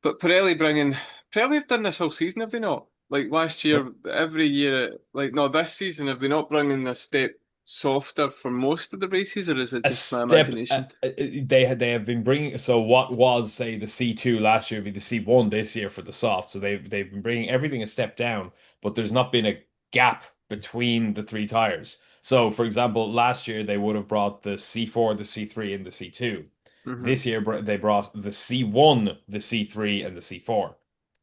But Pirelli have done this all season, have they not? Like last year, every year, like no, this season, have they not bringing a step softer for most of the races, or is it A just my step imagination? they have been bringing, so what was, say, the C2 last year would be the C1 this year for the soft, so they've been bringing everything a step down, but there's not been a gap between the three tires. So for example, last year they would have brought the C4, the C3, and the C2. Hmm. This year they brought the C1, the C3, and the C4.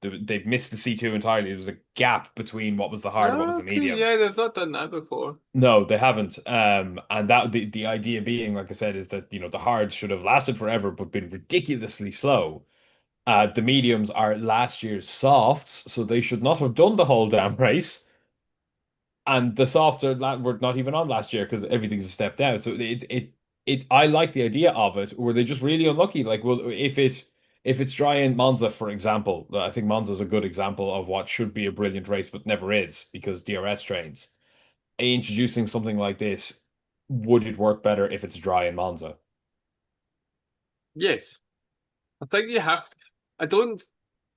They've missed the C2 entirely. There was a gap between what was the hard and what was the Okay, medium. yeah, they've not done that before. No, they haven't. And that the idea being, like I said, is that the hards should have lasted forever but been ridiculously slow. The mediums are last year's softs, so they should not have done the whole damn race. And the softs were not even on last year because everything's a step down. So I like the idea of it. Were they just really unlucky? Like, well, if it's dry in Monza, for example, I think Monza's a good example of what should be a brilliant race but never is because DRS trains. Introducing something like this, would it work better if it's dry in Monza? Yes, I think you have to. I don't.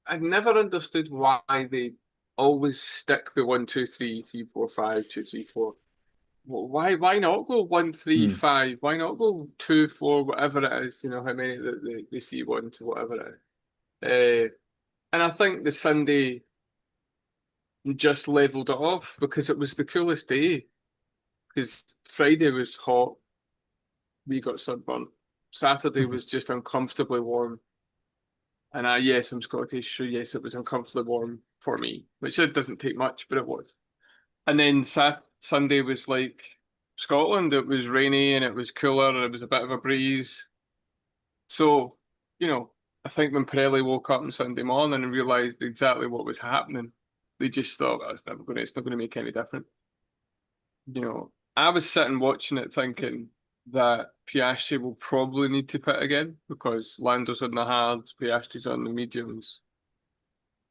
I've never understood why they always stick with 1, 2, 3, 3, 4, 5, 2, 3, 4. Why not go 1, 3, 5? Why not go 2, 4, whatever it is? You know how many they see one to whatever it is. And I think the Sunday just leveled it off because it was the coolest day. Because Friday was hot, we got sunburnt. Saturday was just uncomfortably warm. And yes, I'm Scottish, so yes, it was uncomfortably warm for me, which it doesn't take much, but it was. And then Sunday was like Scotland. It was rainy and it was cooler and it was a bit of a breeze. So, I think when Pirelli woke up on Sunday morning and realised exactly what was happening, they just thought, "Oh, it's not going to make any difference." I was sitting watching it thinking that Piastri will probably need to pit again because Lando's on the hards, Piastri's on the mediums.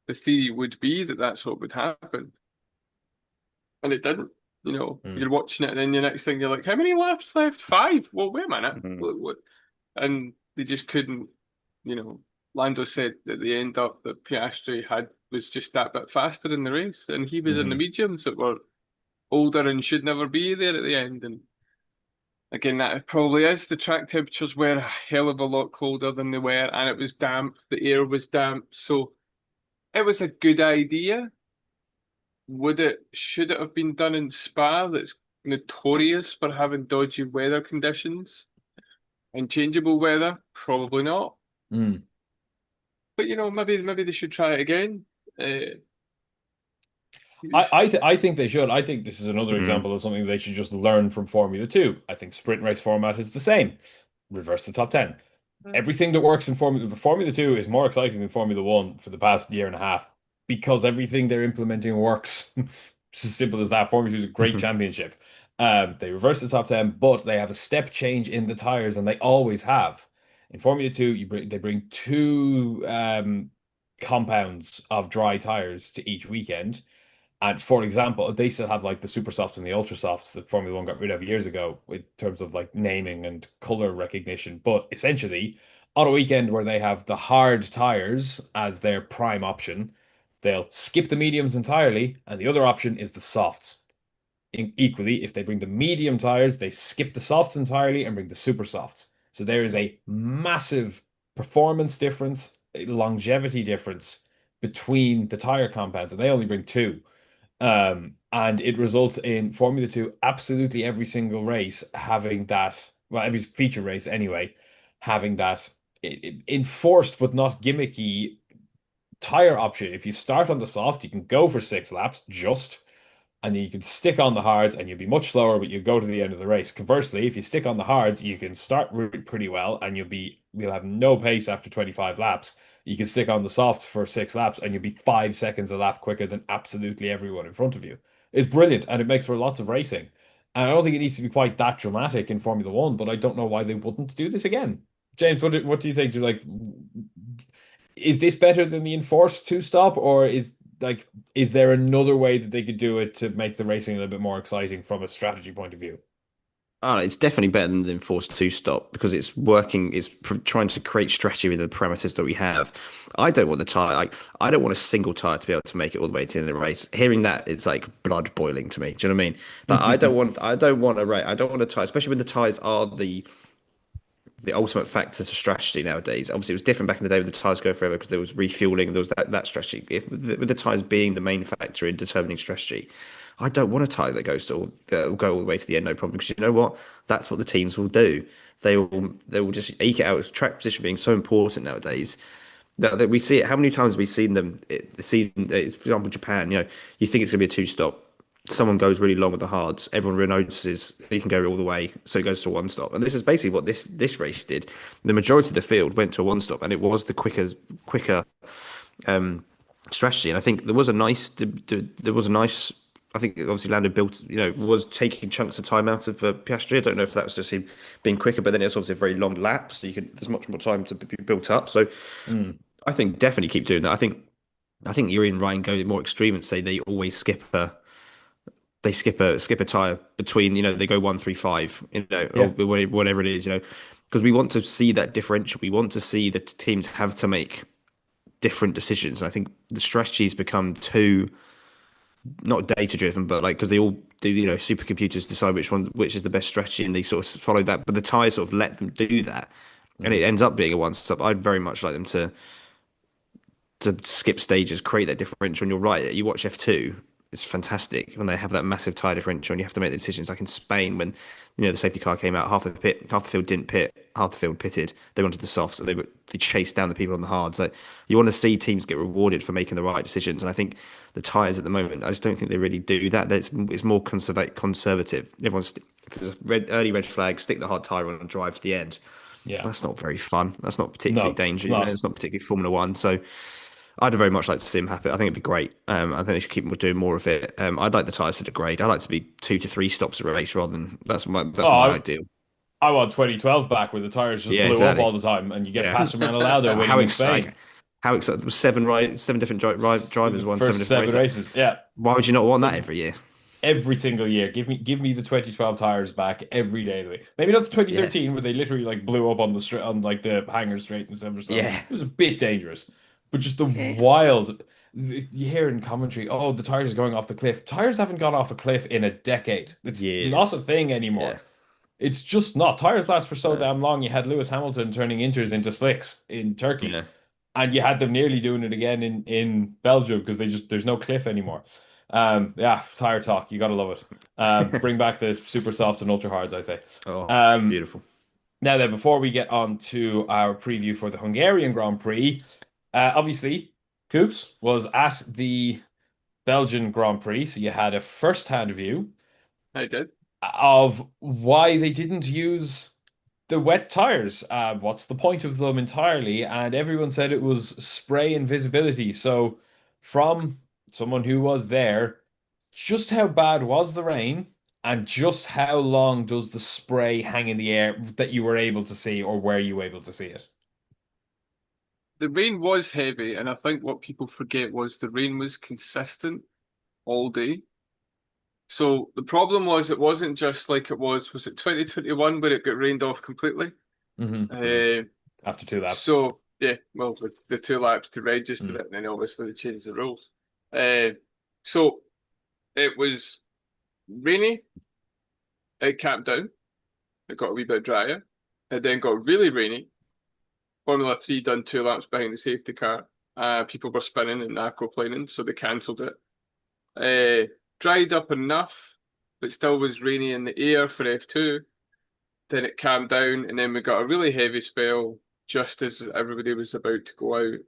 The theory would be that that's what would happen, and it didn't. You're watching it, and then the next thing you're like, "How many laps left? 5? Well, wait a minute." What? And they just couldn't. Lando said at the end up that Piastri was just that bit faster in the race, and he was in the mediums that were older and should never be there at the end. And again, that probably is. The track temperatures were a hell of a lot colder than they were, and it was damp. The air was damp, so it was a good idea. Should it have been done in Spa, that's notorious for having dodgy weather conditions and changeable weather? Probably not. But maybe they should try it again. I think they should. I think this is another example of something they should just learn from Formula 2. I think sprint race format is the same. Reverse the top 10. Everything that works in Formula 2 is more exciting than Formula 1 for the past year and a half because everything they're implementing works. It's as simple as that. Formula 2 is a great championship. They reverse the top 10, but they have a step change in the tires, and they always have. In Formula 2, they bring two compounds of dry tires to each weekend. And for example, they still have like the super softs and the ultra softs that Formula One got rid of years ago in terms of like naming and color recognition. But essentially, on a weekend where they have the hard tires as their prime option, they'll skip the mediums entirely, and the other option is the softs. Equally, if they bring the medium tires, they skip the softs entirely and bring the super softs. So there is a massive performance difference, a longevity difference between the tire compounds, and they only bring two. And it results in Formula 2 absolutely every single race having that, well, every feature race anyway, having that enforced but not gimmicky tire option. If you start on the soft, you can go for 6 laps just, and then you can stick on the hards and you'll be much slower, but you go to the end of the race. Conversely, if you stick on the hards, you can start pretty well and you'll have no pace after 25 laps. You can stick on the soft for 6 laps and you'll be 5 seconds a lap quicker than absolutely everyone in front of you. It's brilliant and it makes for lots of racing. And I don't think it needs to be quite that dramatic in Formula One, but I don't know why they wouldn't do this again. James, what do you think? Is this better than the enforced two stop, or is there another way that they could do it to make the racing a little bit more exciting from a strategy point of view? Oh, it's definitely better than the enforced two stop because it's working. It's trying to create strategy within the parameters that we have. I don't want the tire. I don't want a single tire to be able to make it all the way to the end of the race. Hearing that is like blood boiling to me. Do you know what I mean? Like I don't want. I don't want a race. I don't want a tire, especially when the tires are the ultimate factor to strategy nowadays. Obviously, it was different back in the day with the tires go forever because there was refueling. There was that strategy. If with the tires being the main factor in determining strategy, I don't want a tire that will go all the way to the end, no problem. Because you know what? That's what the teams will do. They will just eke it out. With track position being so important nowadays. That we see it. How many times have we seen them? For example, Japan. You think it's going to be a two stop. Someone goes really long with the hards. Everyone really notices he can go all the way, so it goes to a one stop. And this is basically what this race did. The majority of the field went to a one stop, and it was the quicker strategy. And I think there was a nice. There was a nice. I think obviously Lando built, was taking chunks of time out of Piastri. I don't know if that was just him being quicker, but then it's obviously a very long lap, so there's much more time to be built up. So Mm. I think definitely keep doing that. I think you're in Ryan go more extreme and say they always skip a tire between, they go 1-3-5, or Yeah. whatever it is, because we want to see that differential. We want to see that teams have to make different decisions. And I think the strategies become too not data driven, but like because they all do, supercomputers decide which is the best strategy, and they sort of follow that. But the tires sort of let them do that, and it Mm. ends up being a one stop. I'd very much like them to skip stages, create that differential. And you're right, you watch F2, it's fantastic when they have that massive tire differential and you have to make the decisions. Like in Spain, when the safety car came out, half the field didn't pit, half the field pitted. They wanted the softs, and they chased down the people on the hards. So you want to see teams get rewarded for making the right decisions. And I think the tires at the moment, I just don't think they really do that. It's more conservative. If there's a early red flag, stick the hard tire on and drive to the end. Yeah. That's not very fun. That's not particularly No, it's dangerous. not. It's not particularly Formula One. So I'd very much like to see him happy. I think it'd be great. I think they should keep doing more of it. I'd like the tyres to degrade. I'd like to be 2 to 3 stops a race rather than Oh, that's my ideal. I want 2012 back where the tires just Yeah, blew up all exactly. the time and you get Yeah. Pastor Manalado winning How in exciting! Spain How exciting! Seven different in the drivers won seven first different seven races. races. Yeah. Why would you not want that So every year? every single year, give me the 2012 tires back every day of the week. Maybe not the Yeah, 2013 where they literally like blew up on the straight on like the hanger straight in Silverstone. yeah, It was a bit dangerous, but just the yeah. wild. You hear in commentary, oh, the tires are going off the cliff. Tires haven't gone off a cliff in a decade. It's not Years. a thing Yeah, anymore. It's just not. Tires last for so no, damn long. You had Lewis Hamilton turning inters into slicks in Turkey, yeah. and you had them nearly doing it again in Belgium because there's no cliff anymore. Yeah, tire talk. You gotta love it. Bring back the super soft and ultra hards, I say. Oh, Um, beautiful. Now then, before we get on to our preview for the Hungarian Grand Prix, obviously, Coops was at the Belgian Grand Prix, so you had a first-hand view I did. of why they didn't use the wet tires. What's the point of them entirely? And everyone said it was spray invisibility. So, from someone who was there, just how bad was the rain? And just how long does the spray hang in the air that you were able to see, or were you able to see it? The rain was heavy, and I think what people forget was the rain was consistent all day. So the problem was it wasn't just like was it 2021 where it got rained off completely? Hmm. Uh, After two laps. so yeah, well, with the 2 laps to register Mm. it, and then obviously they changed the rules. So it was rainy, it camped down, it got a wee bit drier, it then got really rainy. Formula 3 done 2 laps behind the safety car. People were spinning and aquaplaning, so they cancelled it. Dried up enough, but still was rainy in the air for F2. Then it calmed down, and then we got a really heavy spell just as everybody was about to go out.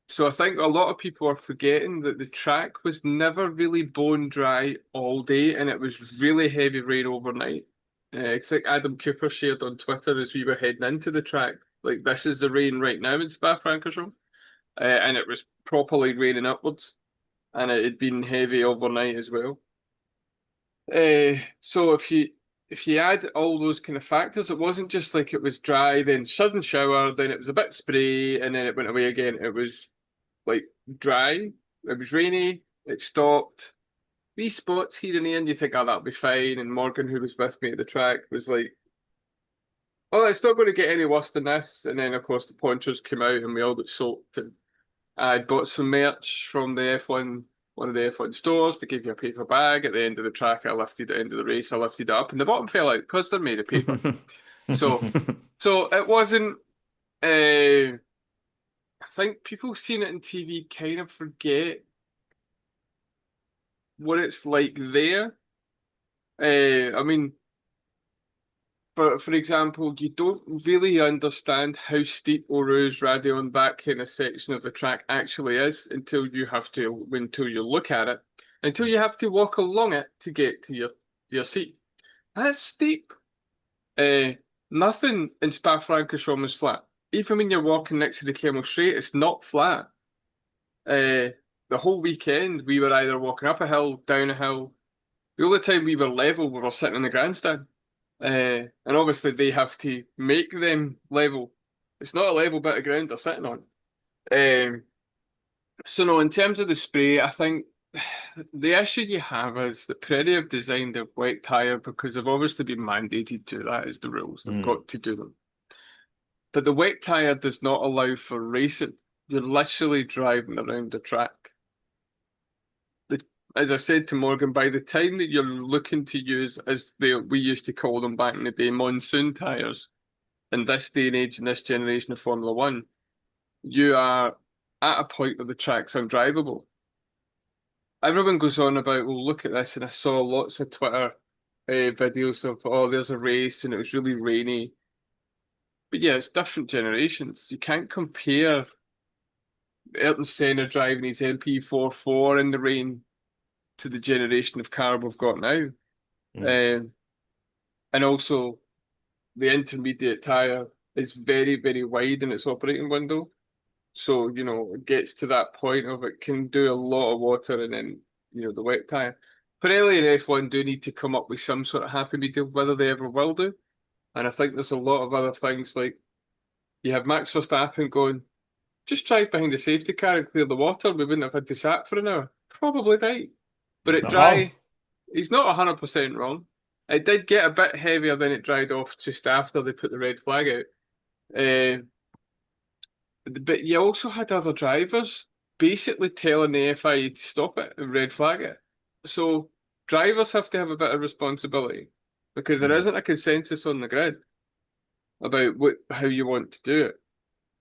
So I think a lot of people are forgetting that the track was never really bone dry all day, and it was really heavy rain overnight. It's like Adam Cooper shared on Twitter as we were heading into the track. Like, this is the rain right now in Spa-Francorchamps. And it was properly raining upwards, and it had been heavy overnight as well. So if you if you add all those kind of factors, it wasn't just like it was dry, then sudden shower, then it was a bit spray, and then it went away again. It was like dry, it was rainy, it stopped. These spots here and there, and you think, oh, that'll be fine. And Morgan, who was with me at the track, was like, oh, it's not going to get any worse than this. And then, of course, the ponchos came out and we all got soaked. And I bought some merch from the F1, one of the F1 stores. They give you a paper bag at the end of the track. At the end of the race, I lifted it up, and the bottom fell out because they're made of paper. so it wasn't. I think people seeing it on TV kind of forget what it's like there. I mean, for example, you don't really understand how steep Rouge Radion, that kind of section of the track actually is until you look at it, until you have to walk along it to get to your seat. That's steep. Nothing in Spa-Francorchamps is flat. Even when you're walking next to the Camel Straight, it's not flat. The whole weekend, we were either walking up a hill, down a hill. The only time we were level, we were sitting in the grandstand. And obviously they have to make them level. It's not a level bit of ground they're sitting on. So no, in terms of the spray, I think the issue you have is that Pirelli have designed a wet tyre because they've obviously been mandated to. That is the rules. They've got to do them. But the wet tyre does not allow for racing. You're literally driving around the track. As I said to Morgan, by the time that you're looking to use, we used to call them back in the day, monsoon tyres, in this day and age, in this generation of Formula One, you are at a point where the track's undrivable. Everyone goes on about, well, look at this, and I saw lots of Twitter videos of, oh, there's a race and it was really rainy. But yeah, it's different generations. You can't compare Ayrton Senna driving his LP44 in the rain to the generation of car we've got now. And also, the intermediate tyre is very, very wide in its operating window. So, it gets to that point of it can do a lot of water and then, the wet tyre. Pirelli and F1 do need to come up with some sort of happy medium, whether they ever will do. And I think there's a lot of other things, like you have Max Verstappen going, just drive behind the safety car and clear the water. We wouldn't have had to sat for an hour. Probably right. But He's it not dry, wrong. he's not 100% wrong. It did get a bit heavier than it dried off just after they put the red flag out. But you also had other drivers basically telling the FIA to stop it and red flag it. So drivers have to have a bit of responsibility because there isn't a consensus on the grid about how you want to do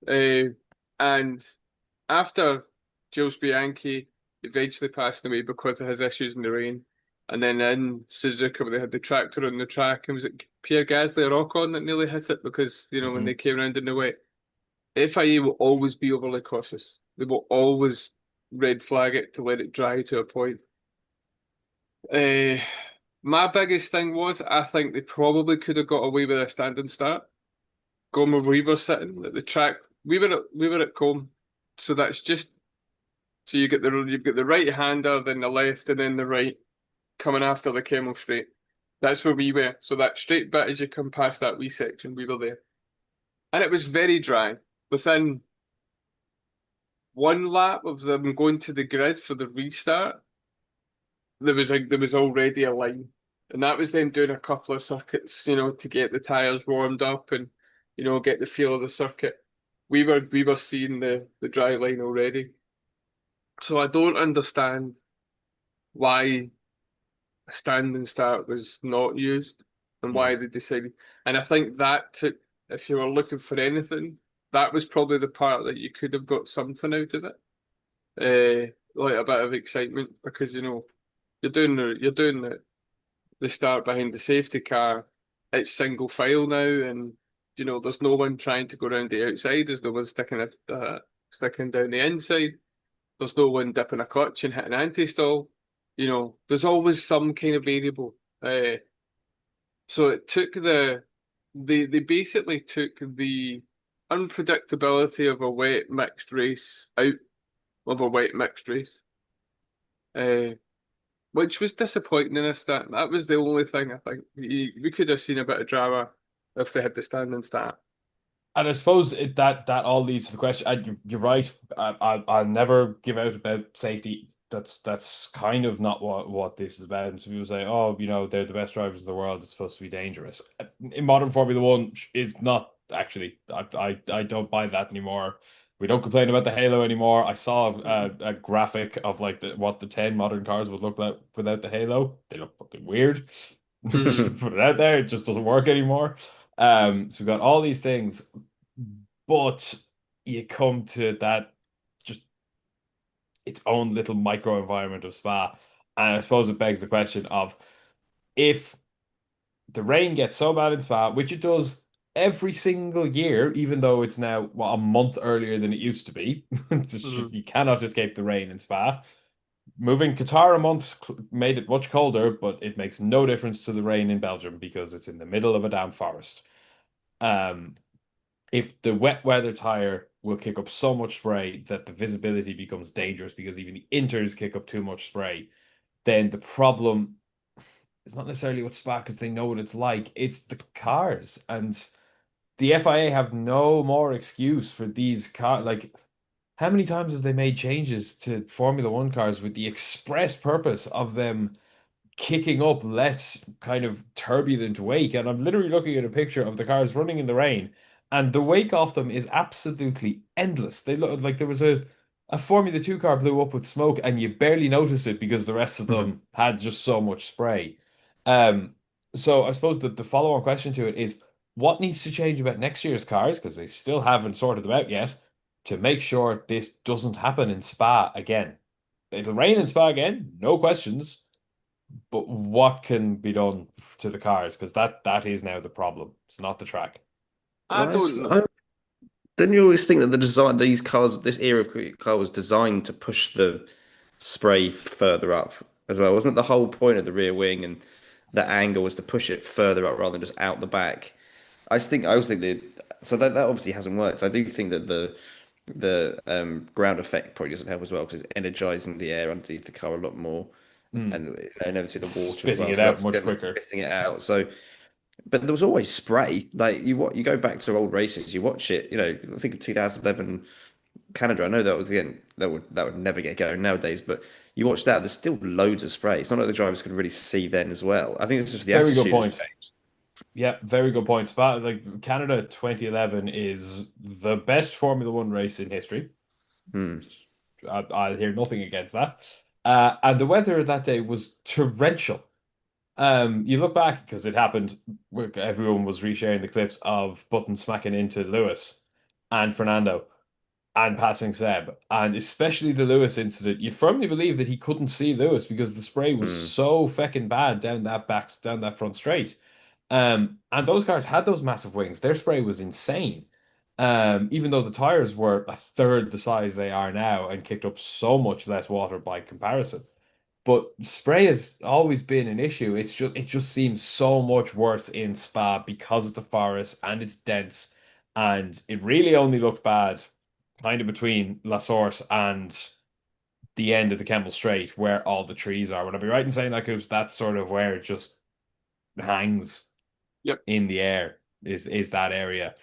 it. And after Jules Bianchi eventually passed away because of his issues in the rain, and then in Suzuka where they had the tractor on the track, and was it Pierre Gasly or Ocon that nearly hit it because, when they came around in the wet. FIA will always be overly cautious. They will always red flag it to let it dry to a point. My biggest thing was, I think they probably could have got away with a standing start. Gone where we were sitting at the track. We were at Combe, so that's just so you've got the right hander, then the left, and then the right coming after the Camel Straight. That's where we were. So that straight bit as you come past that wee section, we were there, and it was very dry. Within one lap of them going to the grid for the restart, there was already a line, and that was them doing a couple of circuits, to get the tyres warmed up and get the feel of the circuit. We were seeing the dry line already, so I don't understand why a standing start was not used and why they decided. And I think that took, if you were looking for anything, that was probably the part that you could have got something out of it, like a bit of excitement, because you're doing the start behind the safety car. It's single file now, and there's no one trying to go around the outside. There's no one sticking down the inside. There's no one dipping a clutch and hitting anti-stall. There's always some kind of variable. So it took they basically took the unpredictability of a wet mixed race out of a wet mixed race. which was disappointing in us. That was the only thing I think we could have seen a bit of drama if they had the standing start. And I suppose that all leads to the question. You're right. I'll never give out about safety. That's kind of not what this is about. And so people say, oh, they're the best drivers in the world. It's supposed to be dangerous. In modern Formula One, is not actually. I don't buy that anymore. We don't complain about the halo anymore. I saw a graphic of like what the 10 modern cars would look like without the halo. They look fucking weird. Mhm. Put it out there. It just doesn't work anymore. So we've got all these things, but you come to that just its own little micro environment of Spa. And I suppose it begs the question of if the rain gets so bad in Spa, which it does every single year, even though it's now a month earlier than it used to be. Mhm. You cannot escape the rain in Spa. Moving Qatar a month made it much colder, but it makes no difference to the rain in Belgium because it's in the middle of a damn forest. Um, if the wet weather tire will kick up so much spray that the visibility becomes dangerous because even the inters kick up too much spray, then the problem is not necessarily with Spa because they know what it's like. It's the cars. And the FIA have no more excuse for these cars. Like, how many times have they made changes to Formula One cars with the express purpose of them kicking up less kind of turbulent wake? And I'm literally looking at a picture of the cars running in the rain, and the wake off them is absolutely endless. They look like there was a Formula 2 car blew up with smoke, and you barely noticed it because the rest of them had just so much spray. Um, so I suppose that the follow-on question to it is what needs to change about next year's cars, because they still haven't sorted them out yet, to make sure this doesn't happen in Spa again. It'll rain in Spa again, no questions. But what can be done to the cars? Because that is now the problem. It's not the track. I Well, don't know. I don't you always think that the design, these cars, this era of car was designed to push the spray further up as well? Wasn't it the whole point of the rear wing and the angle was to push it further up rather than just out the back? I always think that obviously hasn't worked. I do think that the ground effect probably doesn't help as well because it's energizing the air underneath the car a lot more, Mm. and inevitably the water as Spitting well. it So out that's much going to quicker. spitting it out. So but there was always spray. Like you go back to old races, you watch it. I think in 2011 Canada. I know that was again that would never get going nowadays. But you watch that, there's still loads of spray. It's not like the drivers could really see then as well. I think it's just the Very good attitude has point. changed. Yeah, very good point. Spa, like Canada 2011 is the best Formula One race in history. Hmm. I'll hear nothing against that. And the weather that day was torrential. You look back because it happened. Everyone was resharing the clips of Button smacking into Lewis and Fernando and passing Seb, and especially the Lewis incident. You'd firmly believe that he couldn't see Lewis because the spray was Hmm. so feckin' bad down that front straight. And those cars had those massive wings. Their spray was insane. Even though the tires were a third the size they are now and kicked up so much less water by comparison. But spray has always been an issue. It just seems so much worse in Spa because it's a forest and it's dense, and it really only looked bad kind of between La Source and the end of the Kemmel Strait where all the trees are. Would I be right in saying that, Coops? That's sort of where it just hangs Yep. in the air is that area.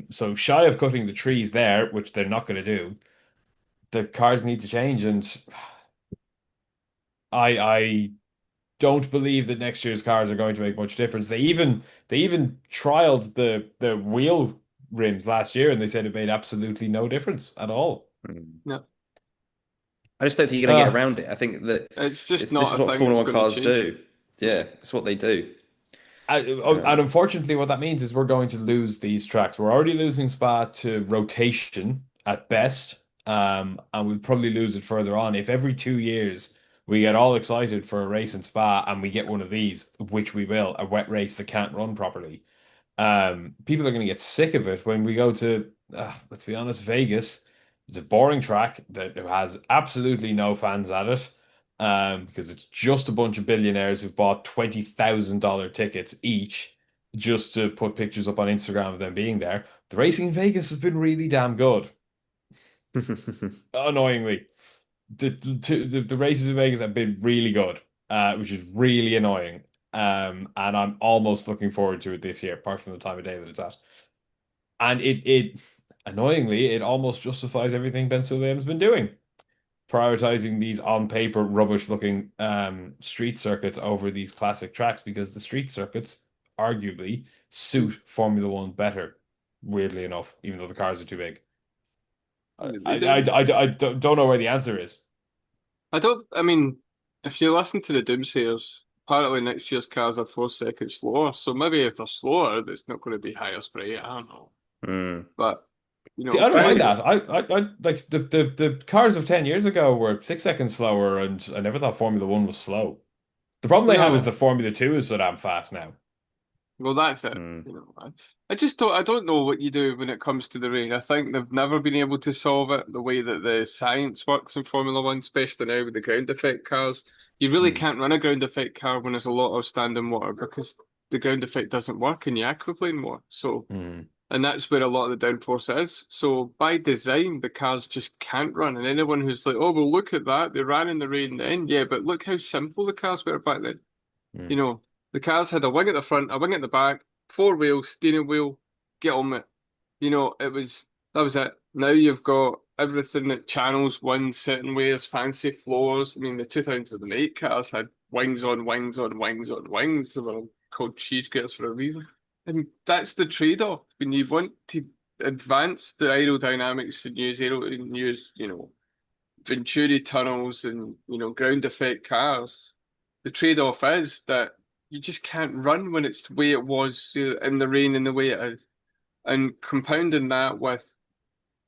So shy of cutting the trees there, which they're not going to do, the cars need to change, and I don't believe that next year's cars are going to make much difference. They even trialed the wheel rims last year, and they said it made absolutely no difference at all. Hmm. Yeah. I just don't think you're going to get Uh, around it. I think that It's just this not is a what thing Formula that's One going to cars change. do. Yeah, it's what they do. and Um, unfortunately, what that means is we're going to lose these tracks. We're already losing Spa to rotation at best, and we'll probably lose it further on. If every 2 years we get all excited for a race in Spa and we get one of these, which we will, a wet race that can't run properly, people are going to get sick of it when we go to, let's be honest, Vegas. It's a boring track that has absolutely no fans at it, because it's just a bunch of billionaires who've bought $20,000 tickets each just to put pictures up on Instagram of them being there. The racing in Vegas has been really damn good, annoyingly. the races in Vegas have been really good, which is really annoying. And I'm almost looking forward to it this year, apart from the time of day that it's at. And it annoyingly, it almost justifies everything Ben Sulayem's been doing, prioritizing these on paper rubbish looking street circuits over these classic tracks because the street circuits arguably suit Formula One better, weirdly enough, even though the cars are too big. They do. I don't know where the answer is. I mean, if you listen to the doomsayers, apparently next year's cars are 4 seconds slower. So maybe if they're slower, it's not going to be higher spray. I don't know. Mm. But, See, I don't mind by that. I like the cars of 10 years ago were 6 seconds slower, and I never thought Formula One was slow. The problem they have is no. the Formula Two is so damn fast now. Well, that's it. Mm. I just don't. I don't know what you do when it comes to the rain. I think they've never been able to solve it the way that the science works in Formula One, especially now with the ground effect cars. You really Mm. can't run a ground effect car when there's a lot of standing water because the ground effect doesn't work in the aquaplane more. So, Mm. and that's where a lot of the downforce is. So by design, the cars just can't run. And anyone who's like, "Oh, well, look at that, they ran in the rain then," yeah, but look how simple the cars were back then. You Mm. know, the cars had a wing at the front, a wing at the back, four wheels, steering wheel, get on it. That was it. Now you've got everything that channels one certain way, there's fancy floors. I mean, the 2008 cars had wings on wings on wings on wings. They were called cheese gears for a reason. And that's the trade-off. When you want to advance the aerodynamics and use, Venturi tunnels and, ground effect cars, the trade-off is that you just can't run when it's the way it was in the rain and the way it is. And compounding that with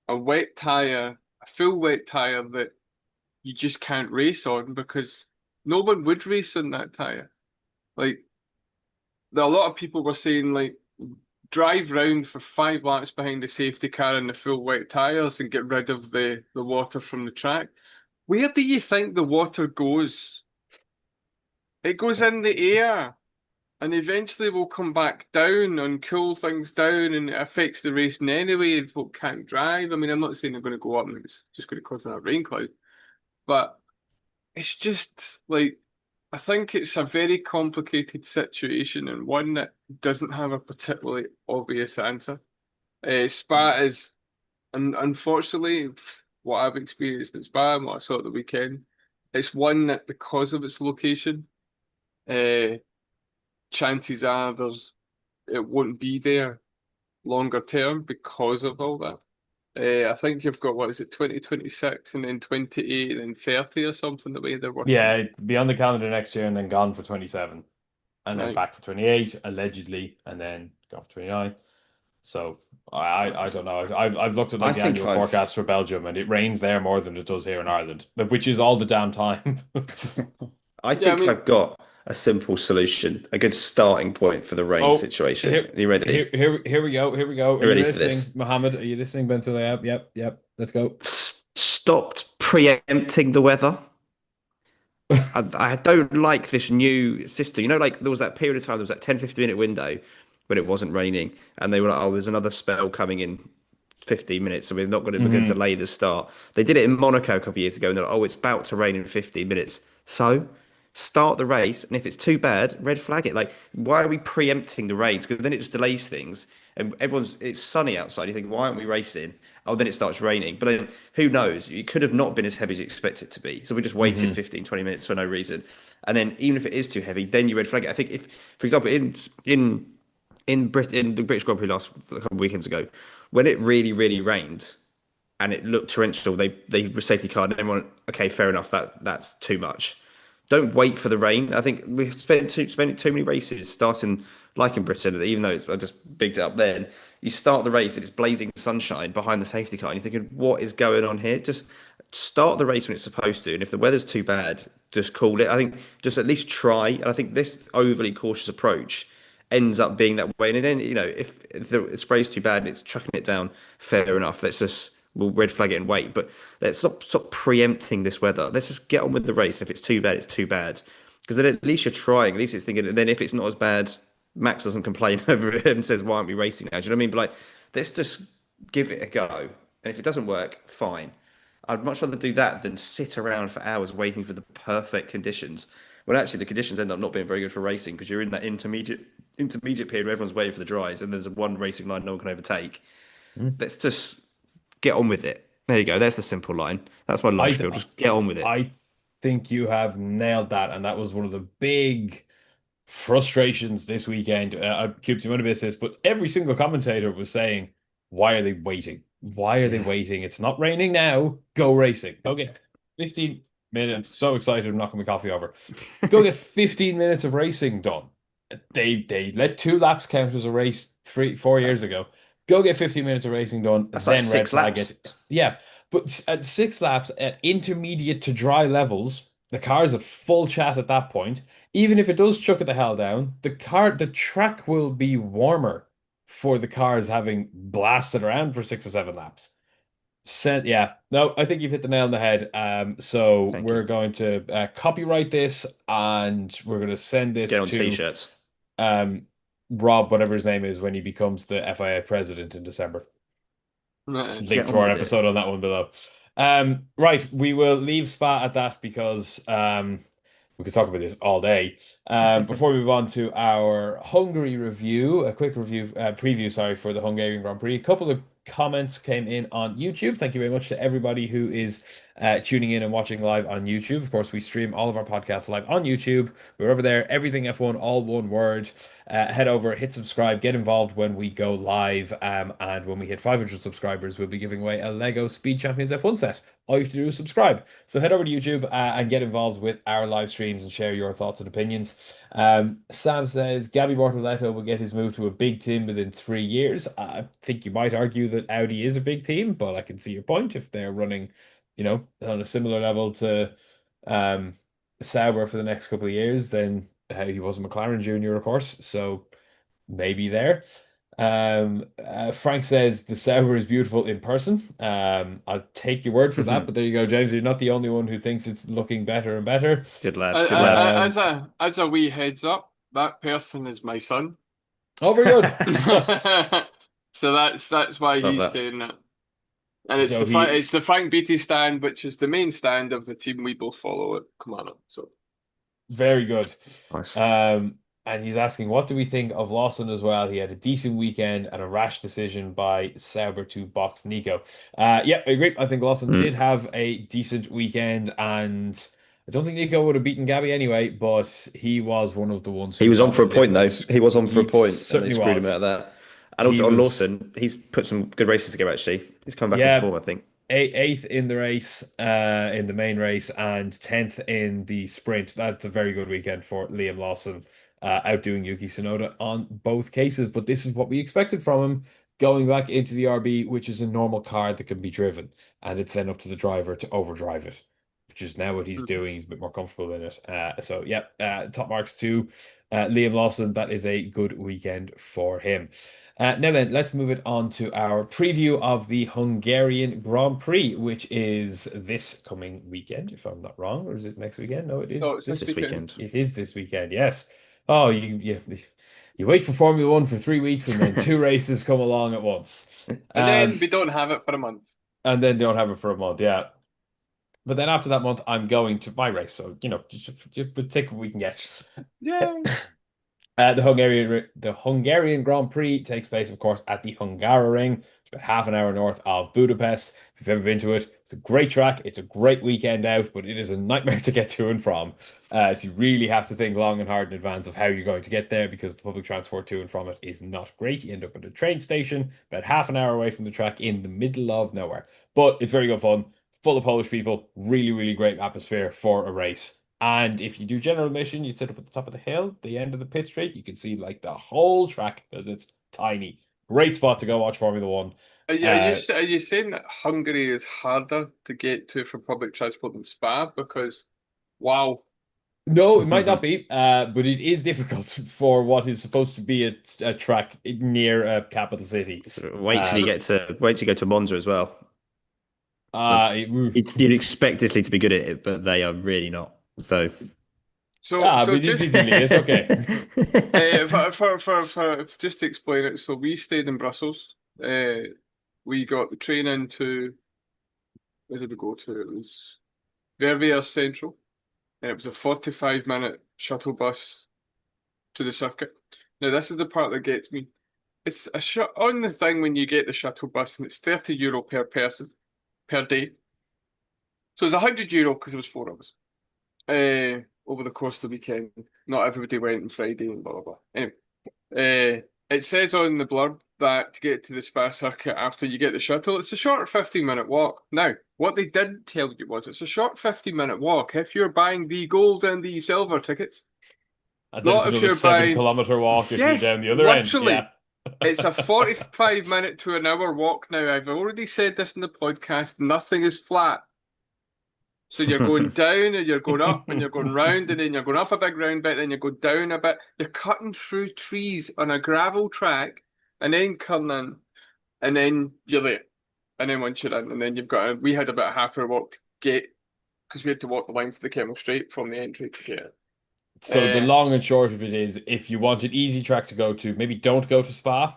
a wet tire, a full wet tire that you just can't race on because no one would race on that tire. Like, a lot of people were saying, like, drive round for 5 laps behind the safety car in the full wet tires and get rid of the water from the track. Where do you think the water goes? It goes in the air. And eventually we'll come back down and cool things down, and it affects the racing anyway, and folk can't drive. I mean, I'm not saying they're going to go up and it's just going to cause a rain cloud, but it's just like, I think it's a very complicated situation and one that doesn't have a particularly obvious answer. Spa is, and unfortunately, what I've experienced in Spa and what I saw at the weekend, it's one that because of its location, uh, chances are it won't be there longer term because of all that. I think you've got, what is it, 2026 and then 28 and then 30 or something, the way they're working. Yeah, it'll be on the calendar next year and then gone for 27, and then Right. back for 28 allegedly, and then gone for 29. So I don't know. I've looked at I like the think annual I've forecast for Belgium, and it rains there more than it does here in Ireland, which is all the damn time. I Yeah, I think mean, I've got a simple solution, a good starting point for the rain Oh, situation. here, Are you ready? here we go. Here we go. Are You you ready for listening, this? Mohammed? Are you listening, Ben Sulayem? Yep. Let's go. Stopped preempting the weather. I don't like this new system. You know, like there was that period of time, there was that 10-15 minute window when it wasn't raining, and they were like, oh, there's another spell coming in 15 minutes, so we're going to Hmm. delay the start. They did it in Monaco a couple of years ago, and they're like, oh, it's about to rain in 15 minutes. So start the race, and if it's too bad, red flag it. Like, why are we preempting the rains? Because then it just delays things. And it's sunny outside. You think, why aren't we racing? Oh, then it starts raining. But then who knows? It could have not been as heavy as you expect it to be. So we just waited Hmm. 15, 20 minutes for no reason. And then even if it is too heavy, then you red flag it. I think if, for example, in the British Grand Prix last a couple of weekends ago, when it really, really rained and it looked torrential, they safety card and everyone, okay, fair enough, that's too much. Don't wait for the rain. I think we've spent too many races starting like in Britain, even though I just bigged it up then. You start the race and it's blazing sunshine behind the safety car, and you're thinking, what is going on here? Just start the race when it's supposed to, and if the weather's too bad, just call it. I think just at least try, and I think this overly cautious approach ends up being that way. And then, if the spray's too bad and it's chucking it down, fair enough. We'll red flag it and wait. But let's stop preempting this weather. Let's just get on with the race. If it's too bad, it's too bad. Because then at least you're trying. At least it's thinking. And then if it's not as bad, Max doesn't complain over it and says, "Why aren't we racing now?" Do you know what I mean? But like, let's just give it a go. And if it doesn't work, fine. I'd much rather do that than sit around for hours waiting for the perfect conditions. When actually the conditions end up not being very good for racing because you're in that intermediate period where everyone's waiting for the dries and there's one racing line no one can overtake. Mm. Let's just get on with it. There you go. There's the simple line. That's my long I spiel. th- Just get on with it. I think you have nailed that, and that was one of the big frustrations this weekend. Cubes, you want to miss this, but every single commentator was saying, "Why are they waiting? Why are they Yeah. waiting? It's not raining now. Go racing. Go get 15 minutes. I'm so excited. I'm knocking my coffee over. Go get 15 minutes of racing done. They let 2 laps count as a race 4 years ago. Go get 15 minutes of racing done, That's like then red six flag laps. it. Yeah, but at 6 laps at intermediate to dry levels, the car's at full chat at that point. Even if it does chuck it the hell down, the track will be warmer for the cars having blasted around for 6 or 7 laps. Yeah, no, I think you've hit the nail on the head. So Thank we're you. going to copyright this and we're going to send Get this on to t-shirts. um, Rob, whatever his name is, when he becomes the FIA president in December. Nah. Link Get to on our with it. episode on that one below. Right, we will leave Spa at that because we could talk about this all day. Before we move on to our Hungary review, a quick preview, sorry, for the Hungarian Grand Prix. A couple of comments came in on YouTube. Thank you very much to everybody who is tuning in and watching live on YouTube. Of course, we stream all of our podcasts live on YouTube. We're over there, Everything F1, all one word. Head over, hit subscribe, get involved when we go live. And when we hit 500 subscribers, we'll be giving away a Lego Speed Champions F1 set. All you have to do is subscribe. So head over to YouTube and get involved with our live streams and share your thoughts and opinions. Sam says Gabby Bortoleto will get his move to a big team within 3 years. I think you might argue that Audi is a big team, but I can see your point if they're running, on a similar level to um, Sauber for the next couple of years, then he was a McLaren junior, of course, so maybe there. Frank says the Sauber is beautiful in person. I'll take your word for that, but there you go, James. You're not the only one who thinks it's looking better and better. Good lads. Good lads. As a wee heads up, that person is my son. Oh, very good. So that's why Love he's that. saying that. And it's So it's the Frank Beattie stand, which is the main stand of the team we both follow at Kumano. So very good. Nice. And he's asking, what do we think of Lawson as well? He had a decent weekend and a rash decision by Sauber to box Nico. Yeah, I agree. I think Lawson did have a decent weekend, and I don't think Nico would have beaten Gabby anyway, but he was one of the ones He who was on got for a a point, little though. He was on for a He point, and they certainly screwed him out was. of that. And He also on was, Lawson, he's put some good races together, actually. He's come back on yeah, form, I think. eighth in the race, in the main race, and 10th in the sprint. That's a very good weekend for Liam Lawson, outdoing Yuki Tsunoda on both cases. But this is what we expected from him going back into the RB, which is a normal car that can be driven, and it's then up to the driver to overdrive it, which is now what he's doing. He's a bit more comfortable in it. So yeah, top marks to Liam Lawson. That is a good weekend for him. Now then, let's move it on to our preview of the Hungarian Grand Prix, which is this coming weekend, if I'm not wrong, or is it next weekend? No, it is. it's This weekend. It is this weekend. Yes. Oh, you wait for Formula One for 3 weeks, and then 2 races come along at once, And then we don't have it for a month. and then don't have it for a month. Yeah. But then after that month, I'm going to my race. So, just take what we can get. Yeah. The Hungarian Grand Prix takes place, of course, at the Hungaroring. It's about half an hour north of Budapest. If you've ever been to it, it's a great track. It's a great weekend out, but it is a nightmare to get to and from. So you really have to think long and hard in advance of how you're going to get there because the public transport to and from it is not great. You end up at a train station about half an hour away from the track in the middle of nowhere. But it's very good fun, full of Polish people, really, really great atmosphere for a race. And if you do general admission, you sit up at the top of the hill, the end of the pit straight, you can see like the whole track because it's tiny. Great spot to go watch Formula One. Are you saying that Hungary is harder to get to for public transport than Spa? Because, wow. No, it might not be, but it is difficult for what is supposed to be a track near a capital city. Wait till you go to Monza as well. You'd expect Italy to be good at it, but they are really not. So but just Italy, it's okay. for just to explain it, so we stayed in Brussels. We got the train into where did we go to? It was Verviers Central, and it was a 45-minute shuttle bus to the circuit. Now, this is the part that gets me. It's a on the thing when you get the shuttle bus, and it's €30 per person per day. So it's €100 because it was 4 hours over the course of the weekend. Not everybody went on Friday and blah blah blah. Anyway, it says on the blurb that to get to the Spa circuit after you get the shuttle, it's a short 15-minute walk. Now, what they didn't tell you was it's a short 15-minute walk if you're buying the gold and the silver tickets. And then Not it's if another you're 7-kilometer walk if Yes, you're down the other end. literally. Yeah. It's a 45-minute to an hour walk now. I've already said this in the podcast. Nothing is flat. So you're going down and you're going up and you're going round and then you're going up a big round bit, then you go down a bit. You're cutting through trees on a gravel track and then cutting in and then you're there. And then once you're in, and then you've got we had about a half-hour walk to get, because we had to walk the length of the Kemmel Straight from the entry to get it. So the long and short of it is, if you want an easy track to go to, maybe don't go to Spa.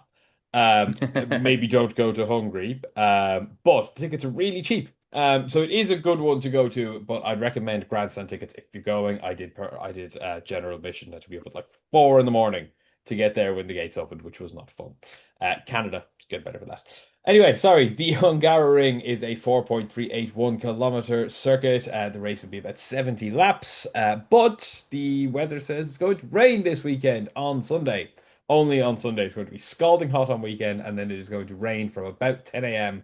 Maybe don't go to Hungary. But tickets are really cheap. So it is a good one to go to, but I'd recommend grandstand tickets if you're going. I did general admission to be up at like 4 in the morning to get there when the gates opened, which was not fun. Canada, get better for that. Anyway, sorry, the Hungaroring is a 4.381-kilometer circuit. The race will be about 70 laps, but the weather says it's going to rain this weekend on Sunday. Only on Sunday. It's going to be scalding hot on weekend, and then it is going to rain from about 10 a.m.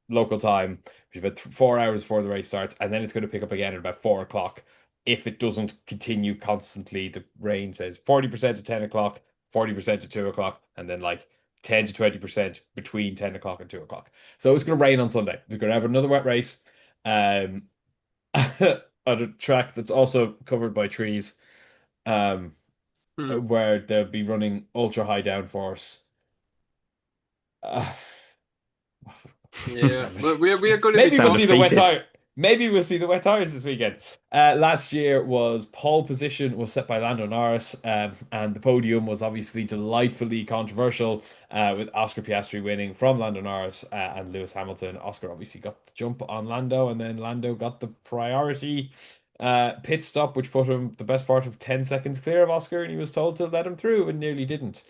local time, which is about 4 hours before the race starts, and then it's going to pick up again at about 4 o'clock. If it doesn't continue constantly, the rain says 40% at 10 o'clock, 40% at 2 o'clock, and then like 10 to 20% between 10 o'clock and 2 o'clock. So it's going to rain on Sunday. We're going to have another wet race on a track that's also covered by trees, where they'll be running ultra high downforce. Yeah, we're going to Maybe be we'll see the wet defeated. tire. Maybe we'll see the wet tires this weekend. Last year was pole position was set by Lando Norris, and the podium was obviously delightfully controversial, with Oscar Piastri winning from Lando Norris and Lewis Hamilton. Oscar obviously got the jump on Lando, and then Lando got the priority pit stop, which put him the best part of 10 seconds clear of Oscar, and he was told to let him through and nearly didn't.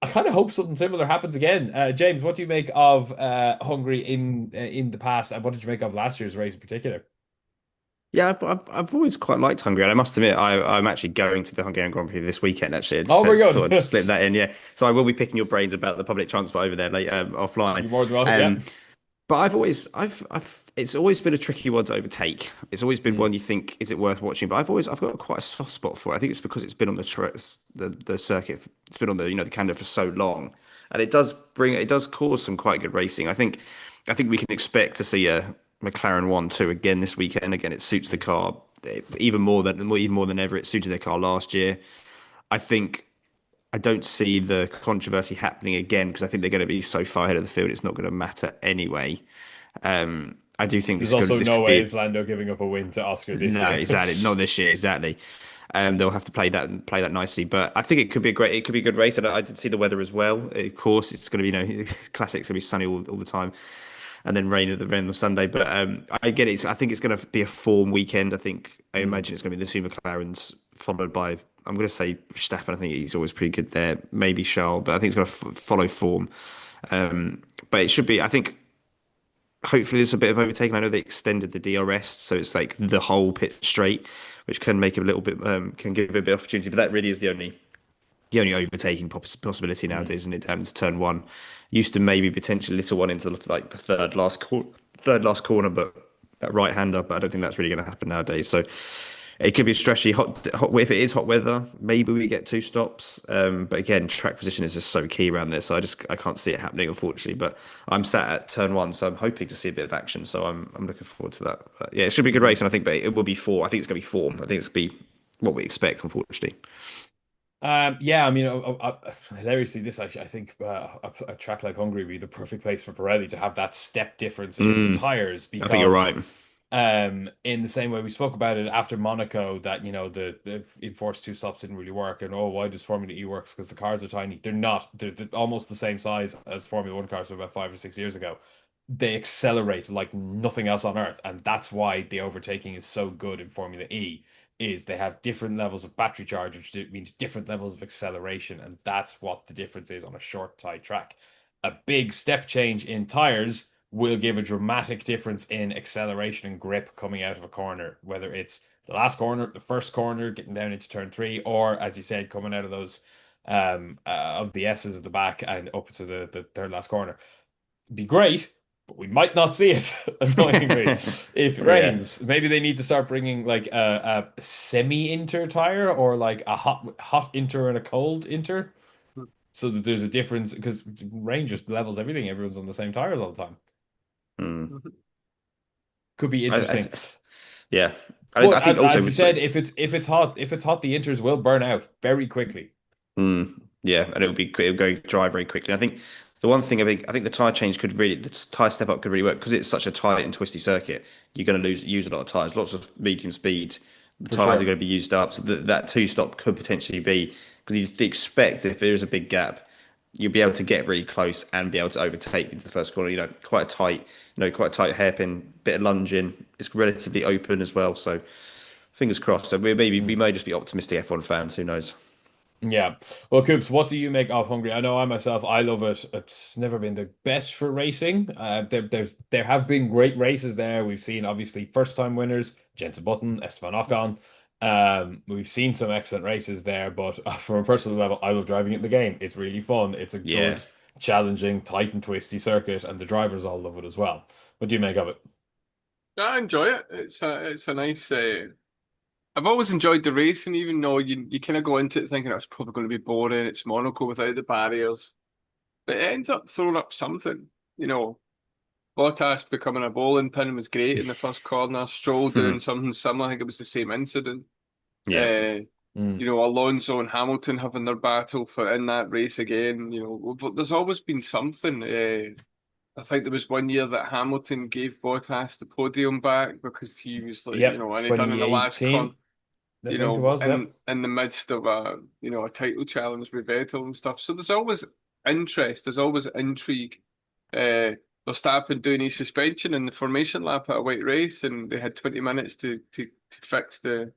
I kind of hope something similar happens again. James, what do you make of Hungary in the past, and what did you make of last year's race in particular? Yeah, I've always quite liked Hungary, and I must admit I'm actually going to the Hungarian Grand Prix this weekend. Actually, I just Oh, very good. thought I'd slip that in. Yeah, so I will be picking your brains about the public transport over there later offline. You're more than welcome. Yeah. But it's always been a tricky one to overtake. It's always been one you think, is it worth watching? But I've got quite a soft spot for it. I think it's because it's been on the circuit. It's been on the calendar for so long, and it does cause some quite good racing. I think we can expect to see a McLaren 1-2 again this weekend. Again, it suits the car even more than ever. It suited their car last year. I don't see the controversy happening again because I think they're going to be so far ahead of the field. It's not going to matter anyway. I do think There's also this no could way be is Lando giving up a win to Oscar this no, year. exactly, not this year, exactly. They'll have to play that nicely, but I think it could be a good race. And I did see the weather as well. Of course, it's going to be classic. It's going to be sunny all the time, and then rain at the end of Sunday. But I get it. I think it's going to be a form weekend. I imagine it's going to be the two McLarens followed by, I'm going to say Verstappen. I think he's always pretty good there. Maybe Charles, but I think it's going to follow form. But it should be. I think hopefully there's a bit of overtaking. I know they extended the DRS, so it's like the whole pit straight, which can make it a little bit can give it a bit of opportunity. But that really is the only overtaking possibility nowadays, isn't it? Down to turn one. Used to maybe potentially little one into like the third last corner, but that right hander. But I don't think that's really going to happen nowadays. So it could be a stretchy hot. If it is hot weather, maybe we get two stops. But again, track position is just so key around this. So I can't see it happening, unfortunately. But I'm sat at turn one, so I'm hoping to see a bit of action. So I'm looking forward to that. But yeah, it should be a good race, and I think it will be four. I think it's going to be form. I think it's going to be what we expect, unfortunately. Yeah, I mean, hilariously, I think a track like Hungary would be the perfect place for Pirelli to have that step difference in the tires, I think you're because right. in the same way we spoke about it after Monaco, that the enforced two stops didn't really work, and why does Formula E works? Because the cars are tiny. They're not. They're almost the same size as Formula One cars from about 5 or 6 years ago. they accelerate like nothing else on earth, and that's why the overtaking is so good in Formula E. Is they have different levels of battery charge, which means different levels of acceleration, and that's what the difference is on a short, tight track. A big step change in tires will give a dramatic difference in acceleration and grip coming out of a corner, whether it's the last corner, the first corner, getting down into turn three, or as you said, coming out of those of the S's at the back and up to the third last corner. Be great, but we might not see it, annoyingly, if it Yeah. rains. Maybe they need to start bringing like a semi-inter tire or like a hot inter and a cold inter so that there's a difference because rain just levels everything. Everyone's on the same tires all the time. Mm. Could be interesting. Yeah. I But think also as you with said, if it's hot, the inters will burn out very quickly. yeah, and it'll go dry very quickly. I think the one thing I think the tire change could really the tire step up could really work because it's such a tight and twisty circuit. You're going to use a lot of tires, lots of medium speed. The For tires are sure. going to be used up, so that two stop could potentially be because you expect if there is a big gap, you'll be able to get really close and be able to overtake into the first corner. Quite a tight hairpin, bit of lunge in. It's relatively open as well, so fingers crossed. So we Mm. may just be optimistic F1 fans. Who knows? Yeah. Well, Coops, what do you make of Hungary? I know I myself, I love it. It's never been the best for racing. There have been great races there. We've seen obviously first time winners, Jenson Button, Esteban Ocon. We've seen some excellent races there, but from a personal level, I love driving it in the game. It's really fun. It's a Yeah. good, challenging, tight and twisty circuit, and the drivers all love it as well. What do you make of it? I enjoy it. It's a nice. I've always enjoyed the racing, even though you kind of go into it thinking it's probably going to be boring. It's Monaco without the barriers, but it ends up throwing up something. You know, Bottas becoming a bowling pin was great in the first corner. Stroll doing something similar. I think it was the same incident. Yeah. Uh, Mm. you know, Alonso and Hamilton having their battle for in that race again. You know, there's always been something. I think there was one year that Hamilton gave Bottas the podium back because he was like, you Yep, know, and he done in the last con, 2018, I think it was. Yep. in the midst of a title challenge with Vettel and stuff. So there's always interest, there's always intrigue. Verstappen doing his suspension in the formation lap at a white race, and they had 20 minutes to fix the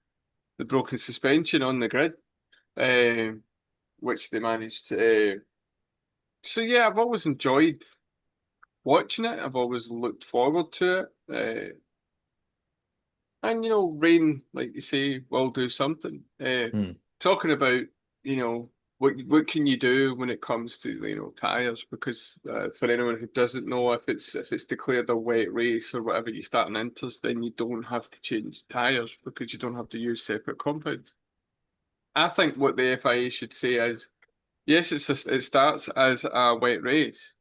broken suspension on the grid, which they managed. So yeah, I've always enjoyed watching it. I've always looked forward to it. And you know, rain, like you say, will do something. Mm. Talking about, you know, what can you do when it comes to, you know, tires? Because for anyone who doesn't know, if it's declared a wet race or whatever, you start in inters, then you don't have to change tires because you don't have to use separate compounds. I think what the FIA should say is, yes, it starts as a wet race.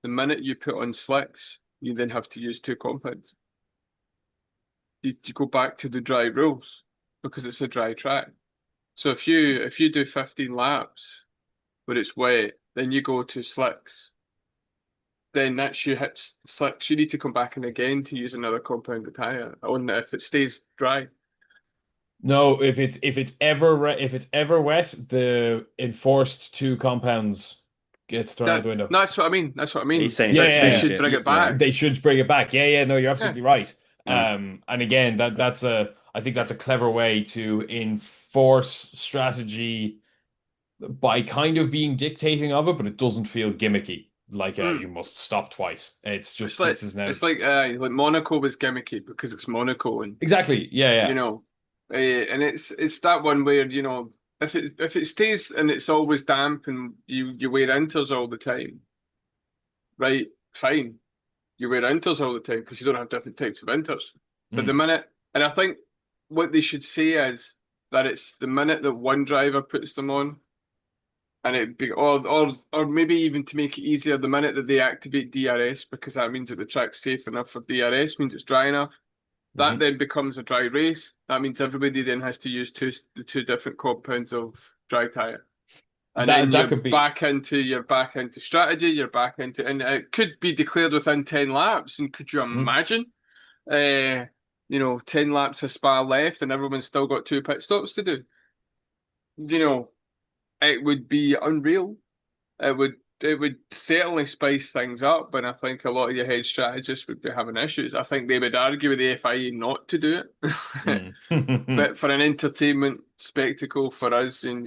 The minute you put on slicks, you then have to use two compounds. You go back to the dry rules because it's a dry track. So if you do 15 laps where it's wet, then you go to slicks. Then that's you hit slicks. You need to come back in again to use another compounded tire. Only if it stays dry. No, if it's ever wet, the enforced two compounds gets thrown out That the window. that's what I mean. That's what I He's mean. saying Yeah, should yeah, They yeah. change should it. bring it Yeah. back. They should bring it back. Yeah, yeah, no, you're Yeah. absolutely right. Mm. And again, I think that's a clever way to enforce strategy by kind of being dictating of it, but it doesn't feel gimmicky. Like Mm. you must stop twice. It's It's just like this is now like Monaco was gimmicky because it's Monaco, and exactly. Yeah, you yeah. know, and it's that one where, you know, if it stays and it's always damp and you wear inters all the time, right? Fine, you wear inters all the time because you don't have different types of inters. But the Mm, minute, and I think what they should say is that it's the minute that one driver puts them on, and it be or maybe even to make it easier, the minute that they activate DRS, because that means that the track's safe enough for DRS, means it's dry enough. That mhm. then becomes a dry race. That means everybody then has to use the two different compounds of dry tire. And then That could be. you're back into strategy, you're back into, and it could be declared within 10 laps. And could you Mm. imagine, uh, 10 laps of Spa left and everyone's still got two pit stops to do? You know, it would be unreal. It would certainly spice things up, and I think a lot of your head strategists would be having issues. I think they would argue with the FIA not to do it. But for an entertainment spectacle for us, and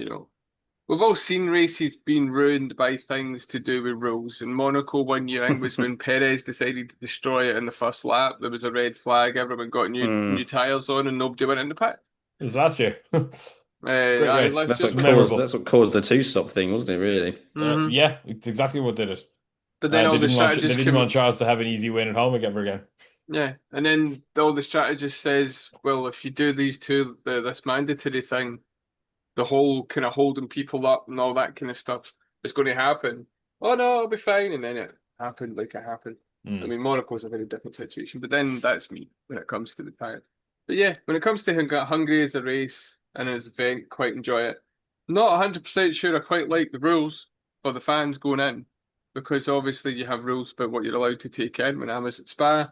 we've all seen races being ruined by things to do with rules. In Monaco one year, I think was when Perez decided to destroy it in the first lap. There was a red flag. Everyone got new tyres on, and nobody went in the pit. It was last year. Great race. That's what caused the two-stop thing, wasn't it? Really? Yeah, it's exactly what did it. But then all the strategists they didn't want Charles to have an easy win at home again. Yeah, and then all the strategist says, well, if you do these two, this mandatory thing, the whole kind of holding people up and all that kind of stuff is going to happen. Oh no, it'll be fine. And then it happened like it happened. I mean, Monaco's a very different situation, but then that's me when it comes to the tire. But yeah, when it comes to Hungary as a race and as an event, quite enjoy it. Not 100% sure I quite like the rules for the fans going in, because obviously you have rules about what you're allowed to take in. When I was at Spa,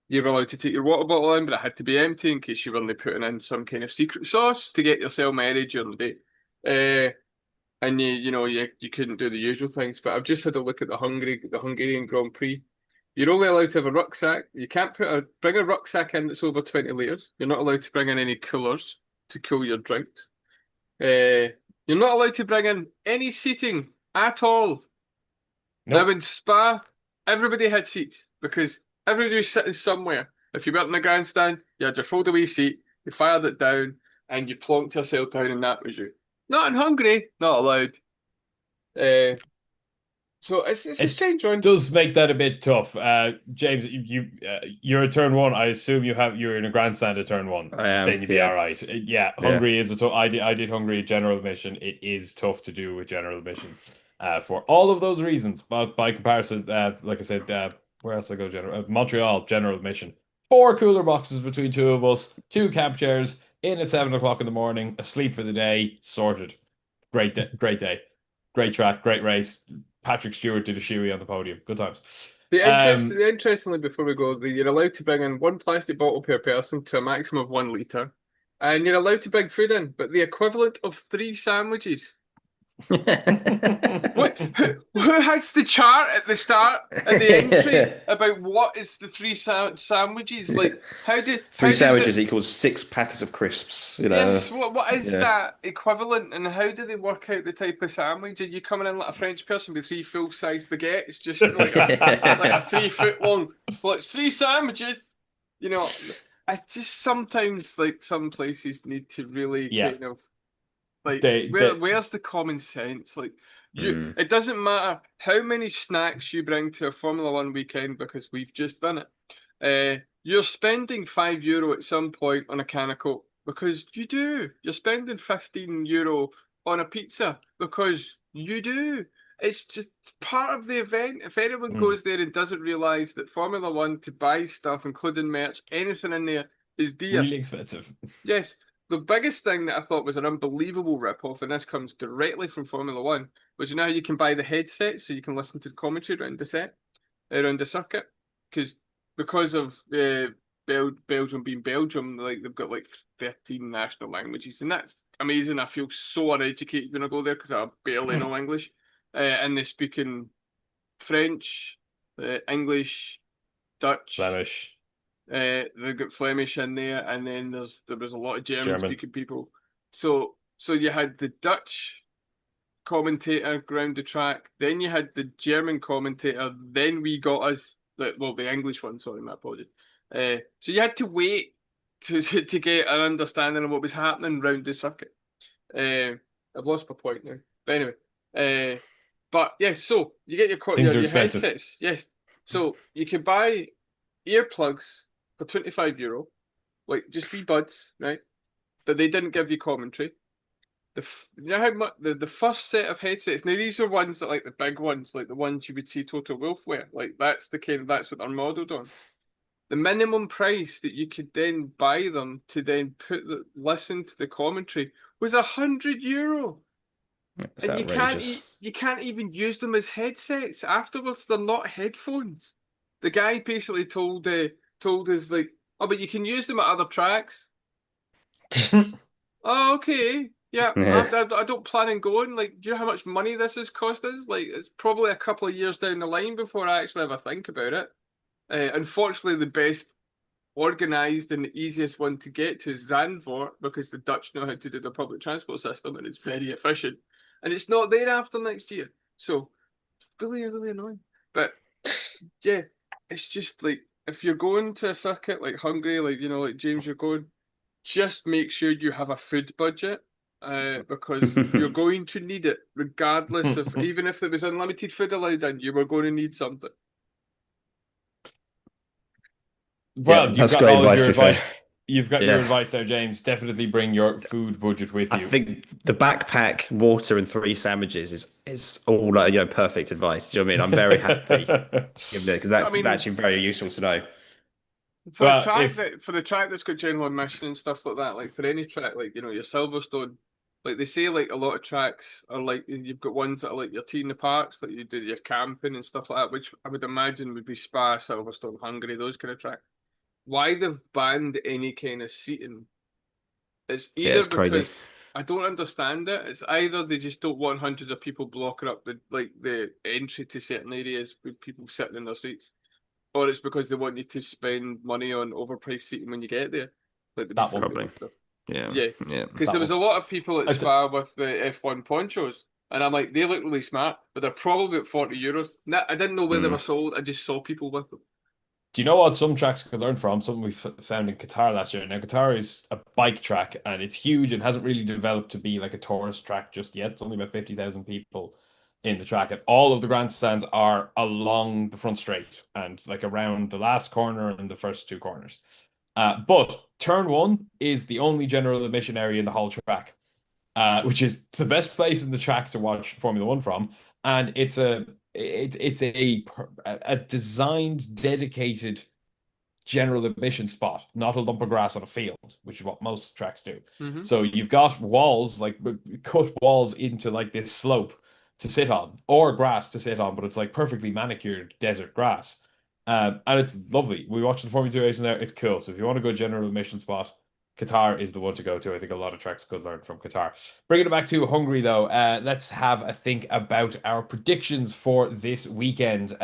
you were allowed to take your water bottle in, but it had to be empty in case you were only putting in some kind of secret sauce to get yourself merry during the day. And you couldn't do the usual things. But I've just had a look at the Hungarian Grand Prix. You're only allowed to have a rucksack. You can't bring a rucksack in that's over 20 litres. You're not allowed to bring in any coolers to cool your drinks. You're not allowed to bring in any seating at all. Nope. Now in Spa, everybody had seats because everybody was sitting somewhere. If you weren't in the grandstand, you had your foldaway seat, you fired it down, and you plonked yourself down, and that was you. Not in Hungary, not allowed. So it's a strange one. It does make that a bit tough. James, you're at turn one. I assume you're in a grandstand at turn one. I am. Then you'd be all right. Yeah, Hungary is a tough. I did Hungary general admission. It is tough to do with general admission. For all of those reasons, but by comparison, like I said, where else I go? Montreal general admission. 4 cooler boxes between two of us, 2 camp chairs, in at 7 o'clock in the morning, asleep for the day, sorted. Great day, great track, great race. Patrick Stewart did a shoey on the podium. Good times. Interestingly, before we go, you're allowed to bring in 1 plastic bottle per person to a maximum of 1 litre. And you're allowed to bring food in, but the equivalent of 3 sandwiches. Who has the chart at the start at the entry about what is the 3 sandwiches? Like, how do 3 sandwiges equals 6 packets of crisps? Yes, what is that equivalent, and how do they work out the type of sandwich? Are you coming in like a French person with 3 full-size baguettes, just like a 3 foot long? Well, it's 3 sandwiches. I just sometimes like some places need to really kind of. Like, where's the common sense? Like, it doesn't matter how many snacks you bring to a Formula One weekend, because we've just done it. You're spending €5 at some point on a can of Coke, because you do. You're spending €15 on a pizza because you do. It's just part of the event. If anyone goes there and doesn't realise that Formula One, to buy stuff, including merch, anything in there, is dear. Really expensive. Yes. The biggest thing that I thought was an unbelievable rip-off, and this comes directly from Formula One, was how you can buy the headset so you can listen to the commentary around the circuit. Because of Belgium being Belgium, like they've got like 13 national languages, and that's amazing. I feel so uneducated when I go there because I barely know English. And they're speaking French, English, Dutch, Flemish. They've got Flemish in there, and then there was a lot of German speaking people. So you had the Dutch commentator around the track, then you had the German commentator, then we got us the English one. Sorry, my apologies. So you had to wait to get an understanding of what was happening around the circuit. I've lost my point now, but anyway. But yes, so you get your headsets. Yes, so you can buy earplugs for €25, like just wee buds, right? But they didn't give you commentary. How much the first set of headsets? Now these are ones that like the big ones, like the ones you would see Toto Wolff wear. Like that's what they're modelled on. The minimum price that you could then buy them to then listen to the commentary was €100. That's and outrageous. you can't even use them as headsets afterwards. They're not headphones. The guy basically told us like, oh, but you can use them at other tracks. Oh, okay. Yeah, Yeah. I don't plan on going. Like, do you know how much money this has cost us? Like, it's probably a couple of years down the line before I actually ever think about it. Unfortunately, the best organised and the easiest one to get to is Zandvoort because the Dutch know how to do the public transport system and it's very efficient. And it's not there after next year. So it's really, really annoying. But yeah, it's just like if you're going to a circuit like Hungary, like like James, you're going, just make sure you have a food budget. Because you're going to need it regardless of even if there was unlimited food allowed in, you were going to need something. Yeah, Well, you've that's got great all of advice, your to be fair. advice. You've got your Yeah. advice there, James. Definitely bring your food budget with I you. think the backpack, water, and 3 sandwiches is all like, perfect advice. Do you know what I mean? I'm very happy giving it because I that's mean, actually very useful to know. Well, if for the track that's got general admission and stuff like that, like for any track, like your Silverstone, like they say, like a lot of tracks are like you've got ones that are like your tea in the parks, that you do your camping and stuff like that, which I would imagine would be Spa, Silverstone, Hungary, those kind of tracks. Why they've banned any kind of seating is Yeah, either it's crazy. because I don't understand it. It's either they just don't want hundreds of people blocking up the entry to certain areas with people sitting in their seats, or it's because they want you to spend money on overpriced seating when you get there, like the that one, beforehand Probably. stuff. Yeah. Yeah, Yeah. because that there was one. a lot of people at I t Spa with the F1 ponchos, and I'm like, they look really smart, but they're probably about €40. I didn't know where they Mm. were sold. I just saw people with them. Do you know what some tracks could learn from? Something we found in Qatar last year. Now, Qatar is a bike track and it's huge and hasn't really developed to be like a tourist track just yet. It's only about 50,000 people in the track, and all of the grandstands are along the front straight and like around the last corner and the first two corners. But turn one is the only general admission area in the whole track, which is the best place in the track to watch Formula One from, and it's a designed, dedicated general admission spot, not a lump of grass on a field, which is what most tracks do. Hmm. So you've got walls, like cut walls into like this slope to sit on, or grass to sit on, but it's like perfectly manicured desert grass. And it's lovely. We watched the Formula 2 race in there. It's cool. So if you want to go general admission spot, Qatar is the one to go to. I think a lot of tracks could learn from Qatar. Bringing it back to Hungary, though, let's have a think about our predictions for this weekend.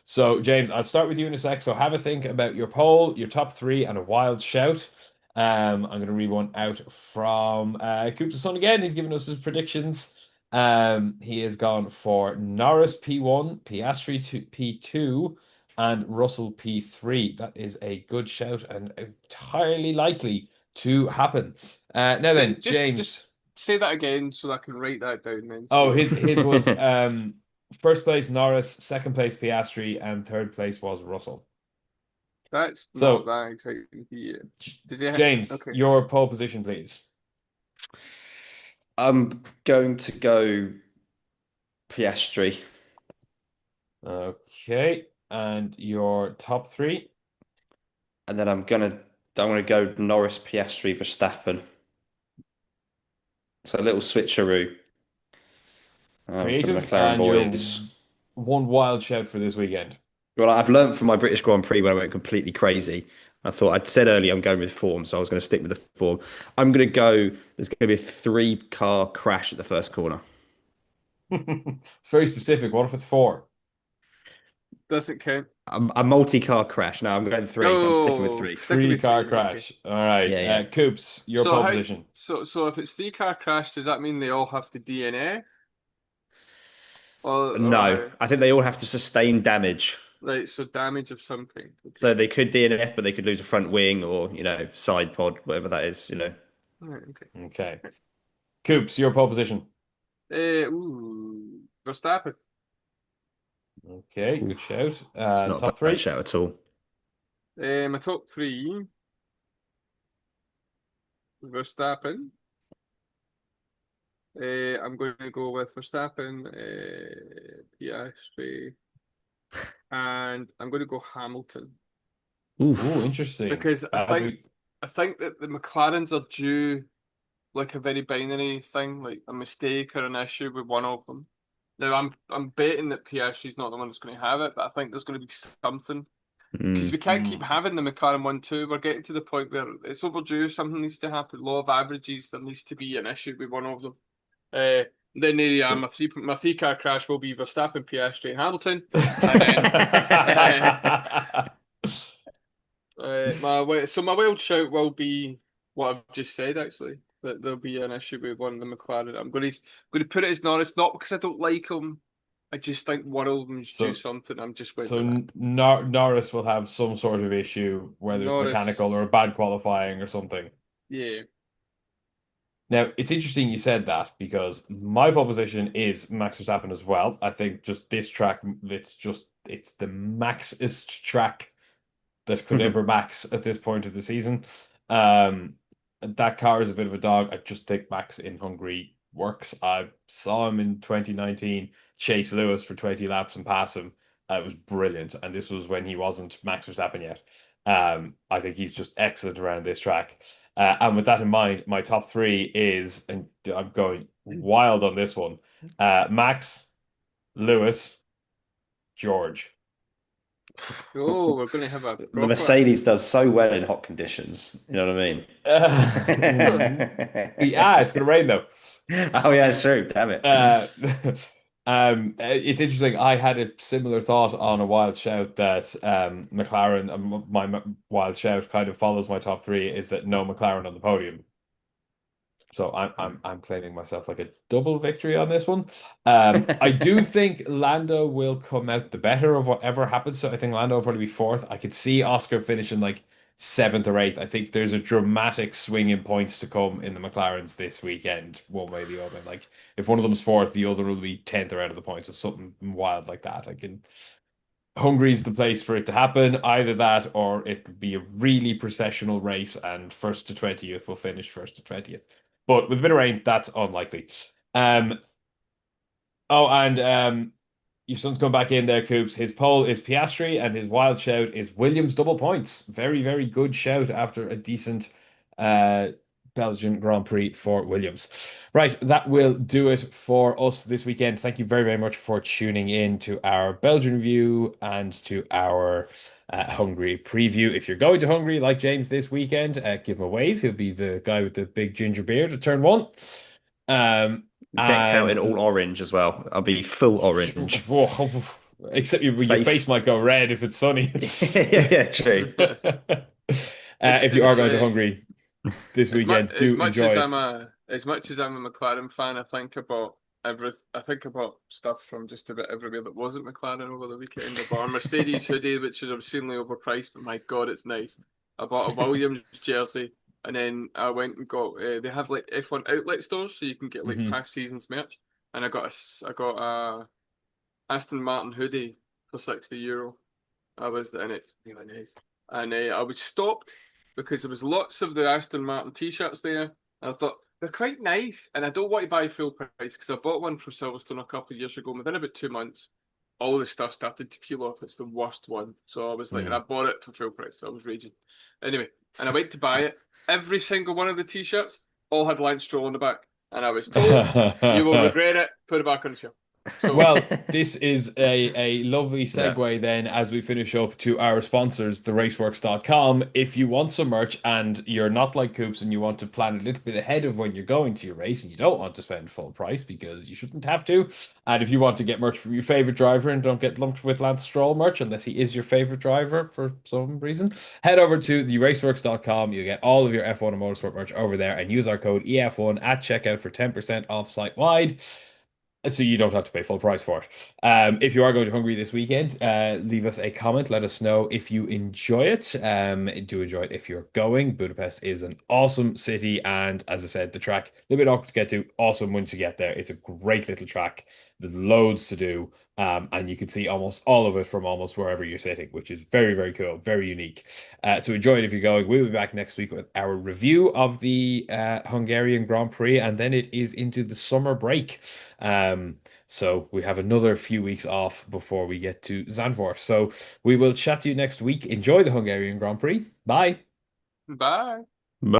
So, James, I'll start with you in a sec. So, have a think about your poll, your top three, and a wild shout. I'm going to read one out from Cooper's son again. He's giving us his predictions. He has gone for Norris P1, Piastri P2, and Russell P3. That is a good shout and entirely likely to happen. Now then, Just James. say that again so I can write that down then. Oh, So his was first place Norris, second place Piastri, and third place was Russell. that's not So, that exciting. Yeah. Does he James, okay. your pole position, please. I'm going to go Piastri, Okay, and your top three. and then I'm gonna go Norris, Piastri, Verstappen. So a little switcheroo for the Creative, McLaren and your boys. one wild shout for this weekend. Well, I've learned from my British Grand Prix when I went completely crazy. I thought I'd said earlier I'm going with form, so I was going to stick with the form. I'm going to go. There's going to be a 3-car crash at the first corner. It's very specific. What if it's four? Doesn't count. A multi-car crash. No, I'm going three. I'm sticking with Oh, three. sticking Three with car three. Okay. crash. All right. Yeah, yeah. Coops, your So pole how? position. So if it's 3 car crash, does that mean they all have to DNF? Or No, how? I think they all have to sustain damage. Right. So damage of some kind. Okay. So they could DNF, but they could lose a front wing or side pod, whatever that is. Right. Okay. Okay. Coops, your pole position. Verstappen. Okay, Ooh, good shout. it's not a Top bad three. shout at all. My top three: Verstappen. I'm going to go with Verstappen, Piastri, and I'm going to go Hamilton Ooh, Oof. interesting. because I think that the McLarens are due like a very binary thing, like a mistake or an issue with one of them. Now I'm betting that Piastri's not the one that's going to have it, but I think there's going to be something Because we can't keep Mm. having the McLaren 1-2. We're getting to the point where it's overdue. Something needs to happen. Law of averages. There needs to be an issue with one of them. Then So my three car crash will be Verstappen, Piastri, Hamilton, and then my wild shout will be what I've just said. Actually, that there'll be an issue with one of the McLaren. I'm going to put it as Norris, not because I don't like him. I just think one of them should do so something. I'm just waiting so for that. Norris will have some sort of issue, whether it's mechanical or Norris, bad qualifying or something. yeah. Now, it's interesting you said that because my proposition is Max Verstappen as well. I think just this track, it's the maxest track that could ever max at this point of the season. Um, that car is a bit of a dog. I just think Max in Hungary works. I saw him in 2019 chase Lewis for 20 laps and pass him. It was brilliant, and this was when he wasn't Max Verstappen yet. I think he's just excellent around this track. And with that in mind, my top three is, and I'm going wild on this one, Max, Lewis, George. Oh, we're going to have a The proper. Mercedes does so well in hot conditions. You know what I mean? Yeah, it's gonna rain though. Oh yeah, it's true. Damn it. Uh, it's interesting. I had a similar thought on a wild shout that McLaren, my wild shout kind of follows my top three, is that no McLaren on the podium. So I'm claiming myself like a double victory on this one. I do think Lando will come out the better of whatever happens. So I think Lando will probably be fourth. I could see Oscar finishing like seventh or eighth. I think there's a dramatic swing in points to come in the McLarens this weekend, one way or the other. Like if one of them's fourth, the other will be 10th or out of the points or something wild like that. Like in Hungary's the place for it to happen. Either that or it could be a really processional race and first to 20th will finish first to 20th. But with a bit of rain, that's unlikely. Um, oh, and your son's come back in there, Coops. His pole is Piastri, and his wild shout is Williams double points. Very, very good shout after a decent uh, Belgian Grand Prix for Williams. Right, that will do it for us this weekend. Thank you very, very much for tuning in to our Belgian review and to our Hungary preview. If you're going to Hungary like James this weekend, give him a wave. He'll be the guy with the big ginger beard at turn one. Um, Decked out in and all orange as well. I'll be full orange. Except your face Face. might go red if it's sunny. Yeah, yeah, true. If you are going to Hungary this As much weekend, do enjoy it. as much as I'm a McLaren fan, I think about stuff from just about everywhere that wasn't McLaren over the weekend. I bought a Mercedes hoodie, which is obscenely overpriced, but my God, it's nice. I bought a Williams jersey, and then I went and got. They have like F1 outlet stores, so you can get like Mhm. past seasons merch. And I got a Aston Martin hoodie for €60. And it's really nice. And I was stopped because there was lots of the Aston Martin t-shirts there. And I thought they're quite nice, and I don't want to buy full price because I bought one from Silverstone a couple of years ago. Within about 2 months, all the stuff started to peel off. It's the worst one. So I was like, and I bought it for full price. So I was raging. Anyway, and I went to buy it. Every single one of the t-shirts all had Lance Stroll on the back, and I was told you will regret it. Put it back on the shelf. So Well, this is a lovely Yeah. segue then as we finish up to our sponsors, theraceworks.com. If you want some merch and you're not like Coops and you want to plan a little bit ahead of when you're going to your race and you don't want to spend full price because you shouldn't have to, and if you want to get merch from your favorite driver and don't get lumped with Lance Stroll merch unless he is your favorite driver for some reason, head over to theraceworks.com. You get all of your F1 and motorsport merch over there and use our code EF1 at checkout for 10% off site wide. So you don't have to pay full price for it. If you are going to Hungary this weekend, leave us a comment. Let us know if you enjoy it. Do enjoy it if you're going. Budapest is an awesome city, and as I said, the track a little bit awkward to get to. Awesome once you get there. It's a great little track. There's loads to do, and you can see almost all of it from almost wherever you're sitting, which is very, very cool, very unique. So enjoy it if you're going. We'll be back next week with our review of the Hungarian Grand Prix, and then it is into the summer break. So we have another few weeks off before we get to Zandvoort. So we will chat to you next week. Enjoy the Hungarian Grand Prix. Bye. bye.